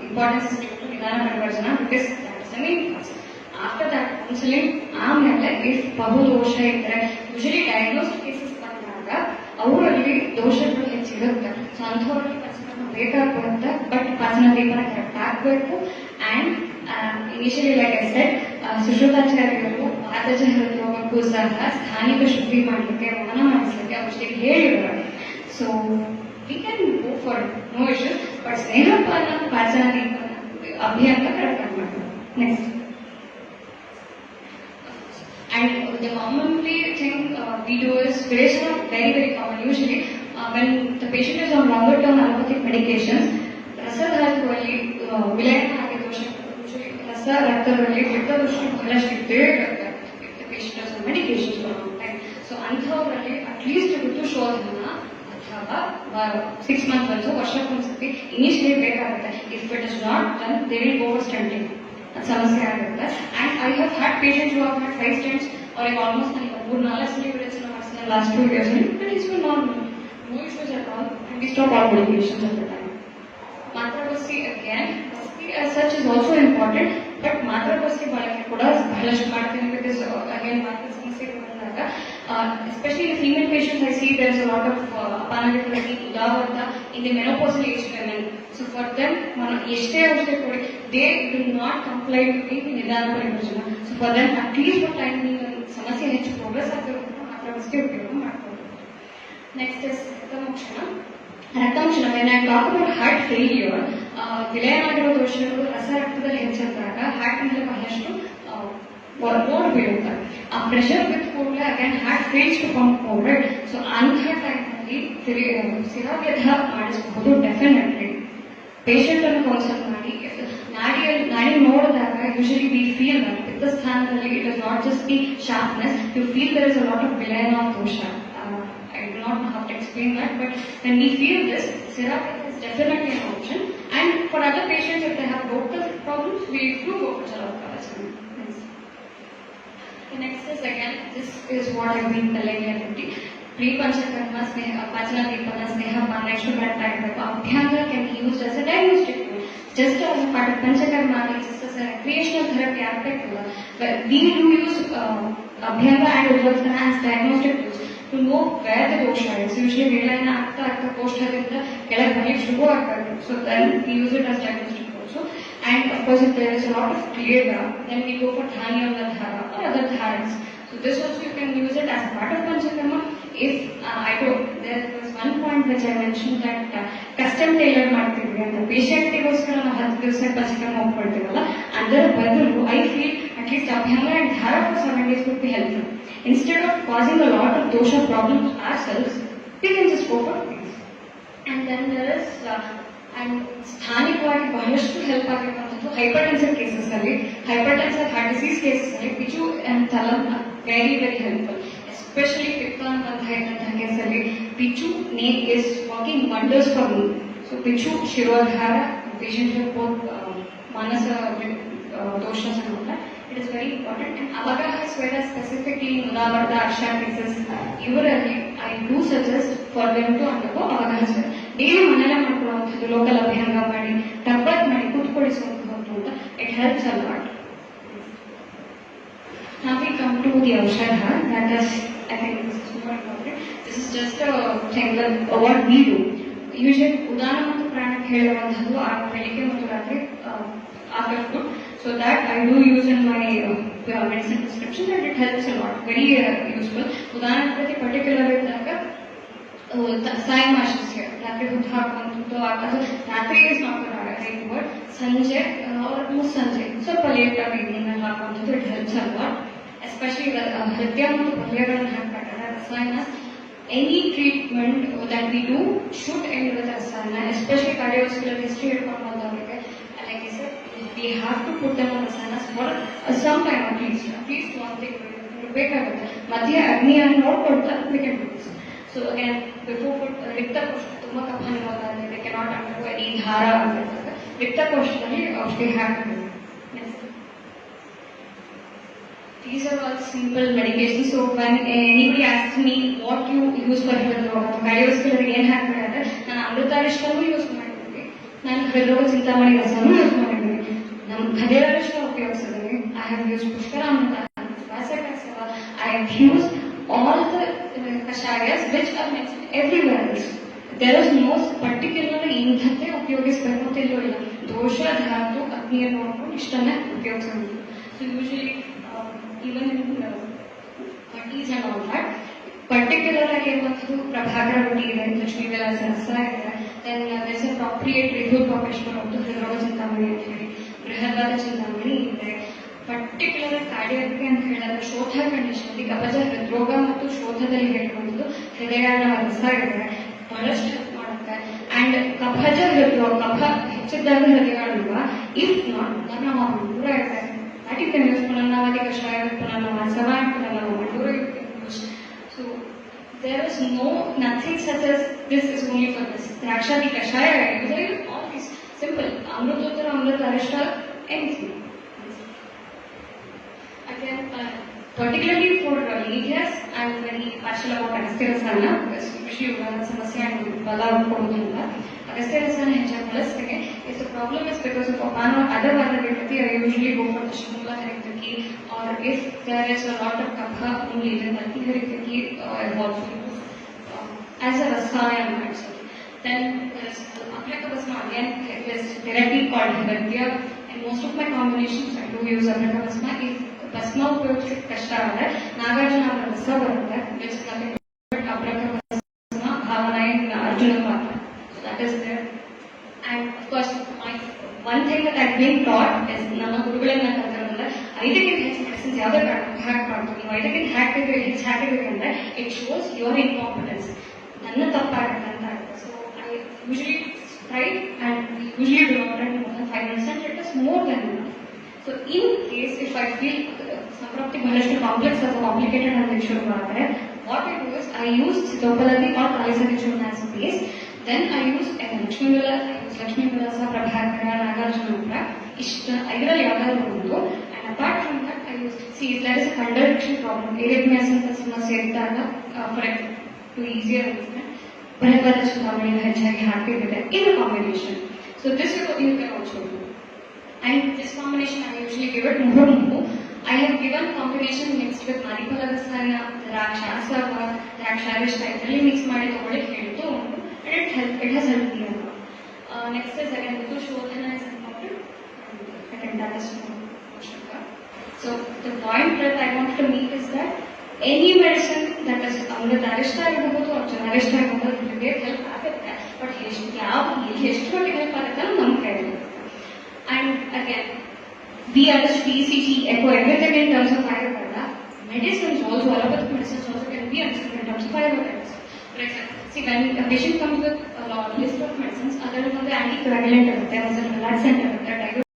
importance is due to Nidana Parivarjana because that is the main cause. After that, counseling, if Bahu Dosha idare, usually diagnosed cases ಬಂದಾಗ ಅವರಲ್ಲಿ ದೋಷಗಳು ಹೆಚ್ಚಿರುತ್ತೆ. So ಅಂಥವ್ರಲ್ಲಿ ಪಂಚಕರ್ಮ ಬೇಕಾಗುತ್ತೆ, but ಪಾಚನ ದೀಪನ correct ಆಗಬೇಕು. And initially like I said, ಸುಶ್ರುತಾಚಾರ್ಯರು ವಾತಜಹರ ರೋಗಕ್ಕೂ ಸಹ ಸ್ಥಾನಿಕ ಶುದ್ಧಿ ಮಾಡಲಿಕ್ಕೆ, ಮನ ಮಾಡಿಸಲಿಕ್ಕೆ ಔಷಧಿ ಹೇಳಿದ್ದಾರೆ. So we can go for no issues, but ಸ್ನೇಹಪಾನ ಪಾಚನ ದೀಪನ ಅಭಿಯಾನ ಕರೆಕ್ಟ್ ಆಗಿ ಮಾಡ್ತಾರೆ. Next. And the commonly thing we do is variation of very common. Usually, when the patient is on longer term allopathic medications, ರಸಧಾತುವಲ್ಲಿ ವಿಲಯನ ಆಗಿ ದೋಷ, ರಸ ರಕ್ತದಲ್ಲಿ ಪಿತ್ತ ದೋಷ ಬಹಳಷ್ಟು ಇದ್ದೇ ಇರುತ್ತೆ. Patient on medications for long time. So ಅಂಥವರಲ್ಲಿ ಅಟ್ಲೀಸ್ಟ್ ಋತು ಶೋಧನ ಅಥವಾ 6 months once, ವರ್ಷಕ್ಕೊಂದ್ಸತಿ ಇನಿಷಿಯಲಿ ಬೇಕಾಗುತ್ತೆ. If it is not done, they will go for stunting. ಸಮಸ್ಯೆ ಆಗುತ್ತೆ. And I have had patients who have had 5 stents, ಅವ್ರಿಗೆ ಆಲ್ಮೋಸ್ಟ್ ನನಗೆ 3-4 ಸಲ ಮಾಡಿಸಿದ last 2 years, but it's been normal, no issues at all, and we stop all medications at the time. ಮಾತೃಭಕ್ತಿ again, ಭಕ್ತಿ as such is also important, but ಮಾತೃಭಕ್ತಿ ಬಳಕೆ ಕೂಡ ಬಹಳಷ್ಟು ಮಾಡ್ತೀನಿ because again ಮಾತೃ ಸಮಸ್ಯೆಗಳು ಬಂದಾಗ, especially in female patients, I see there is a lot of ಅಪಾನಗತವಾಗಿ ಉದಾವರ್ತ in the menopausal age women. So for them, ಎಷ್ಟೇ ಔಷಧಿ ಕೊಡಿ, they do not comply with the ನಿಧಾನ ಪರಿವರ್ತನ. So for them, at least one time ಸಮಸ್ಯೆ ಹೆಚ್ಚು progress ಆಗಿರೋದನ್ನ ಮಾತೃಭಕ್ತಿ ಉಪಯೋಗ ಮಾಡ್ಬೋದು. Next is ರಕ್ತಮೋಕ್ಷಣ. ರಕ್ತಮೋಕ್ಷಣ, when I talk about heart failure, ವಿಲಯನಾಗಿರೋ ದೋಷಗಳು ರಸ ರಕ್ತದಲ್ಲಿ ಹೆಚ್ಚಾದಾಗ ಹಾರ್ಟ್ ಮೇಲೆ ಬಹಳಷ್ಟು ಲೋಡ್ ಬೀಳುತ್ತೆ. ಆ ಪ್ರೆಷರ್ ಬಿದ್ದ ಕೂಡಲೇ again heart fails to pump forward. So ಅಂಥ ಟೈಮ್ನಲ್ಲಿ ಶಿರಾವ್ಯಧ ಮಾಡಿಸಬಹುದು ಡೆಫಿನೆಟ್ಲಿ. ಪೇಷಂಟ್ ಅನ್ನು ಕೌನ್ಸಲ್ ಮಾಡಿ ನಾಡಿ ನೋಡಿದಾಗ ಯೂಶಲಿ ವಿ ಫೀಲ್ ದಟ್ ಪಿತ್ತ ಸ್ಥಾನದಲ್ಲಿ it is not just the sharpness, you feel there is a lot of ವಿಲಯನ ಆಫ್ ದೋಷ. I do not know how to explain that, but when we feel this, Sirapet is definitely an option. And for other patients, if they have local problems, we do go for Jalapavachana. The next is again, this is what I've been telling you already. Pre-Panchakarma, Pachana Dipana, Sneha Pana, Ishwara, Abhyanga can be used as a diagnostic tool. Just as a part of Panchakarma, just as a recreational therapy aspect, but we do use Abhyanga and Udvasana as diagnostic tools to know where the dosha is. Usually, ವಿಲಯನ ಆಗ್ತಾ ಕೋಷ್ಠದಿಂದ ಕೆಳಗೆ ಬರಲಿಕ್ಕೆ ಶುರು ಆಗ್ತದೆ. So then we use it as diagnostic also. And of course, if there is a lot of clear, then we go for Dhani or Dhara or other dharas. So this also you can use it as part of Panchakarma. If there was one point which I mentioned that custom tailor ಮಾಡ್ತೀವಿ ಅಂತ ಪೇಷಂಟ್ಗೋಸ್ಕರ ನಾವು 10 ದಿವಸ ಪಂಚಕರ್ಮ ಹೋಗ್ಕೊಳ್ತೀವಲ್ಲ, ಅದರ ಬದಲು I feel at least Abhyanga and Dhara for 7 days would be helpful. Instead of causing a lot of dosha problems ourselves, we can just go for these. And then there is and ಸ್ಥಾನಿಕವಾಗಿ ಬಹಳಷ್ಟು help ಆಗಿರುವಂಥದ್ದು hypertensive cases ಅಲ್ಲಿ, hypertensive heart disease cases ಅಲ್ಲಿ ಪಿಚು and ಥಲಮ್ very helpful. Especially ಪಿತ್ತ ಅಂತ ಕೇಸಲ್ಲಿ ಪಿಚು name is working wonders for me. So ಪಿಚು ಶಿರೋಧಾರ ಪೇಷಂಟ್ ವಿತ್ ಬೋತ್ ಮಾನಸ ದೋಷಸ್ ಅನ್ನೋಲ್ಲ, it is very important. And Avagaha Swera specifically in Udavarta Aksha cases, ಇವರಲ್ಲಿ I do suggest for them to undergo Avagaha Swera. Daily ಮನೆಯಲ್ಲೇ ಮಾಡ್ಕೊಳ್ಳುವಂಥದ್ದು, local ಅಭ್ಯಂಗ ಮಾಡಿ ಟಬ್ಬತ್ ಮಾಡಿ ಕೂತ್ಕೊಳಿಸುವಂಥದ್ದು ಅಂತ, it helps a lot. Now we come to the Aushadha, that is, I think this is more important. This is just a thing that what we do. Usually ಉದಾನ ಮತ್ತು ಪ್ರಾಣಕ್ಕೆ ಹೇಳುವಂಥದ್ದು ಆ ಬೆಳಿಗ್ಗೆ ಮತ್ತು ರಾತ್ರಿ after food. So that I do use in my medicine prescription, and it helps a lot. Very useful. ಉದಾಹರಣೆ particular ಇದ್ದಾಗ ಸಾಯಮಾಶಸ್ಯ ರಾತ್ರಿ ಹೊತ್ತು ಹಾಕುವಂಥದ್ದು, ಅದು ರಾತ್ರಿ ಇಸ್ ನಾಟ್ ರೈಟ್ ವರ್ಡ್, ಸಂಜೆ ಮುಸ್ಸಂಜೆ ಸ್ವಲ್ಪ ಲೇಟ್ ಆಗಿ ಈವ್ನಿಂಗ್ ಹಾಕುವಂಥದ್ದು, it helps a lot. Especially ಹೃದಯ ಮತ್ತು ಪಲ್ಯಗಳನ್ನು ಹಾಕ್ಬೇಕಾದ್ರೆ ರಸಾಯನ, any treatment that we do should end with rasayana, especially cardiovascular history ಹಿಡ್ಕೊಂಡು ಬಂದವರಿಗೆ. Like I said, we have to put them on rasayanas for some time at least 1 thing ಬೇಕಾಗುತ್ತೆ. ಮಧ್ಯ ಅಗ್ನಿಯನ್ನು ನೋಡ್ಕೊಳ್ತಾ we can do this. So again, before food, ರಿಕ್ತಕೋಶ ತುಂಬಾ ಕಫ ಹೋದಾಗ they cannot undergo any Dhaara ಅಂತ ರಿಕ್ತಕೋಶದಲ್ಲಿ ಔಷಧಿ ಹಾಕಬೇಕು. these are all simple medications. So when anybody asks me what you use for cardiovascular ಏನ್ ಹಾಕ್ತಾರೆ ಅಂದ್ರೆ ನಾನು ಅಮೃತಾರಿಷ್ಟನೂ ಯೂಸ್ ಮಾಡಿದ್ದೀನಿ, ನಾನು ಹೃದ್ರೋಗ ಚಿಂತಾಮಣಿ ರಸನೂ ಯೂಸ್ ಮಾಡಿದ್ದೀನಿ, ನಮ್ಮ ಹದಿರಾರಿಷ್ಟ ಉಪಯೋಗಿಸಿದ್ದೀನಿ. ಐ ಹ್ಯಾವ್ ಯೂಸ್ ಪುಷ್ಕರಾಮೃತ, ವಾಸಕಾಸವ, I have use all the kashayas which are mentioned everywhere else. There is no particular ಇಂಥದ್ದೇ ಉಪಯೋಗಿಸಬೇಕು ಅಂತ ಎಲ್ಲೂ ಇಲ್ಲ. ದೋಷ ಧಾತು ಅಗ್ನಿಯ ನೋಡ್ಕೊಂಡು ಇಷ್ಟನ್ನ ಉಪಯೋಗಿಸಬೇಕು. So usually even in parties and all that, particular ಆಗಿ ಇರುವಂಥದ್ದು ಪ್ರಭಾಕರ ರುಟಿ ಇದೆ, ಲಕ್ಷ್ಮೀ ವಿಲಾಸ ರಸ ಇದೆ, then there's a appropriate review professional ಒಂದು ಹೃದ್ರೋಗ ಚಿಂತಾಮಣಿ ಅಂತ ಹೇಳಿ, ಬೃಹದಾದ ಚಿಂತಾಮಣಿ ಇದೆ. ಪರ್ಟಿಕ್ಯುಲರ್ ಕಾರ್ಡಿಯಾಕ್ ಅಂತ ಹೇಳಿದ್ರೆ ಶೋಧ ಕಂಡೀಷನ್ ಕಪಜ ಹೃದ್ರೋಗ ಮತ್ತು ಶೋಧದಲ್ಲಿ ಹೇಳುವಂಥದ್ದು ಹೃದಯದ ರಸ ಇದೆ, ಬಹಳಷ್ಟು ಹೆಲ್ಪ್ ಮಾಡುತ್ತೆ. ಅಂಡ್ ಕಫಜ ಹೃದ್ರೋಗ, ಕಫ ಹೆಚ್ಚಿದ್ದಾಗ ಹೃದಯಗಳ ಇಫ್ ನಾಟ್ ನಮ್ಮ ದೂರ ಇದೆ, that you can use Pranavati Kashaya, Pranavasava, Pranavamandura, you can use. So there is nothing such as this is only for this. Drakshadi Kashaya, I use all these simple. Amrutottara, Amrutarishta, anything. Again, particularly for leaders, I am very partial about Agastya Rasana because usually ಸಮಸ್ಯೆ ಬಲ ಕೊಡೋದ್ರಿಂದ Agastya Rasana ಹೆಚ್ಚಾಗಿ ಬಳಸ್ತಾರೆ. If the problem is because of Apana or other vulnerability, I usually go for the Shimula Haritaki, or if there is a lot of Kapha only, then Nati Haritaki I also use as a Rasayana myself. Then there is Abraka Basma, again it is therapy called Hivartya, and most of my combinations I do use Abraka Basma. If Basma ಉಪಯೋಗಿಸಲಿಕ್ಕೆ ಕಷ್ಟ ಆದರೆ ನಾಗಾರ್ಜುನ ಅವರ ರಸ ಬರುತ್ತೆ, which is nothing but Abraka Basma, Bhavana in Arjuna Patra. So that is there. And of course, one thing that I've been taught is ನಮ್ಮ ಗುರುಗಳಿಂದ ಕಲ್ತಿರೋದ್ರೆ ಐದಕ್ಕಿಂತ ಹೆಚ್ಚು medicines ಯಾವುದೇ hack ಮಾಡ್ತೀವಿ, ನೀವು ಐದಕ್ಕಿಂತ ಹೆಚ್ಚು ಹಾಕಿದ್ರಿ ಅಂದ್ರೆ ಇಟ್ ಶೋಸ್ ಯುವರ್ ಇನ್ಕಾಂಪಿಟೆನ್ಸ್, ನನ್ನ ತಪ್ಪಾಗುತ್ತೆ ಅಂತ ಆಗುತ್ತೆ. So I usually try and usually do not run more than 5 minutes and it is more than enough. So in case if I feel ಸಂಪ್ರಾಪ್ತಿ ಬಹಳಷ್ಟು ಕಾಂಪ್ಲೆಕ್ಸ್ ಅಥವಾ ಕಾಂಪ್ಲಿಕೇಟೆಡ್ ಅಂತ ಶುರು ಆದರೆ what I do is I use Sitopalati or Kalisati Churna as a base. Then I use Lakshmi Vilasa, Prabhakara, Nagarjuna, Ishta, ಐದರಲ್ಲಿ ಯಾವ್ದಾದ್ರು ಒಂದು. And apart from that, I use, see, if there is a conduction problem, arrhythmias ಅಂತ ಸಮಸ್ಯೆ ಇದ್ದಾಗ, for to easier understand, ಬೃಹದಾದ Chintamani ಹೆಚ್ಚಾಗಿ ಹಾಕಿಬಿಟ್ಟೆ in a combination. So this you can also do. And this combination I usually give it Muhu. I have given combination mixed with Maripala Rasana, Drakshasava, Draksharishta, ಇದರಲ್ಲಿ mix ಮಾಡಿ ತಗೊಳ್ಳಿಕ್ಕೆ ಹೇಳ್ತು ಉಂಟು. And it has helped me a lot. Next is again Ritu Shodhana is important. Again, that is Shaka. So the point that I want to make is that any medicine that is Amrutarishta ಇರಬಹುದು or Janarishta ಇರಬಹುದು, ನಿಮಗೆ help ಆಗುತ್ತೆ. But ಎಷ್ಟು ಮಟ್ಟಿಗೆ help ಆಗುತ್ತೆ ಅನ್ನೋದು ನಮ್ಮ ಕೈಯಲ್ಲಿ. And again, BRS, PCG, echo, everything in terms of Ayurveda. Medicines also, allopathic medicines also can be understood in terms of Ayurveda. For example, see, when a patient comes with a list of medicines, other than the anticoagulant, there is a relaxant,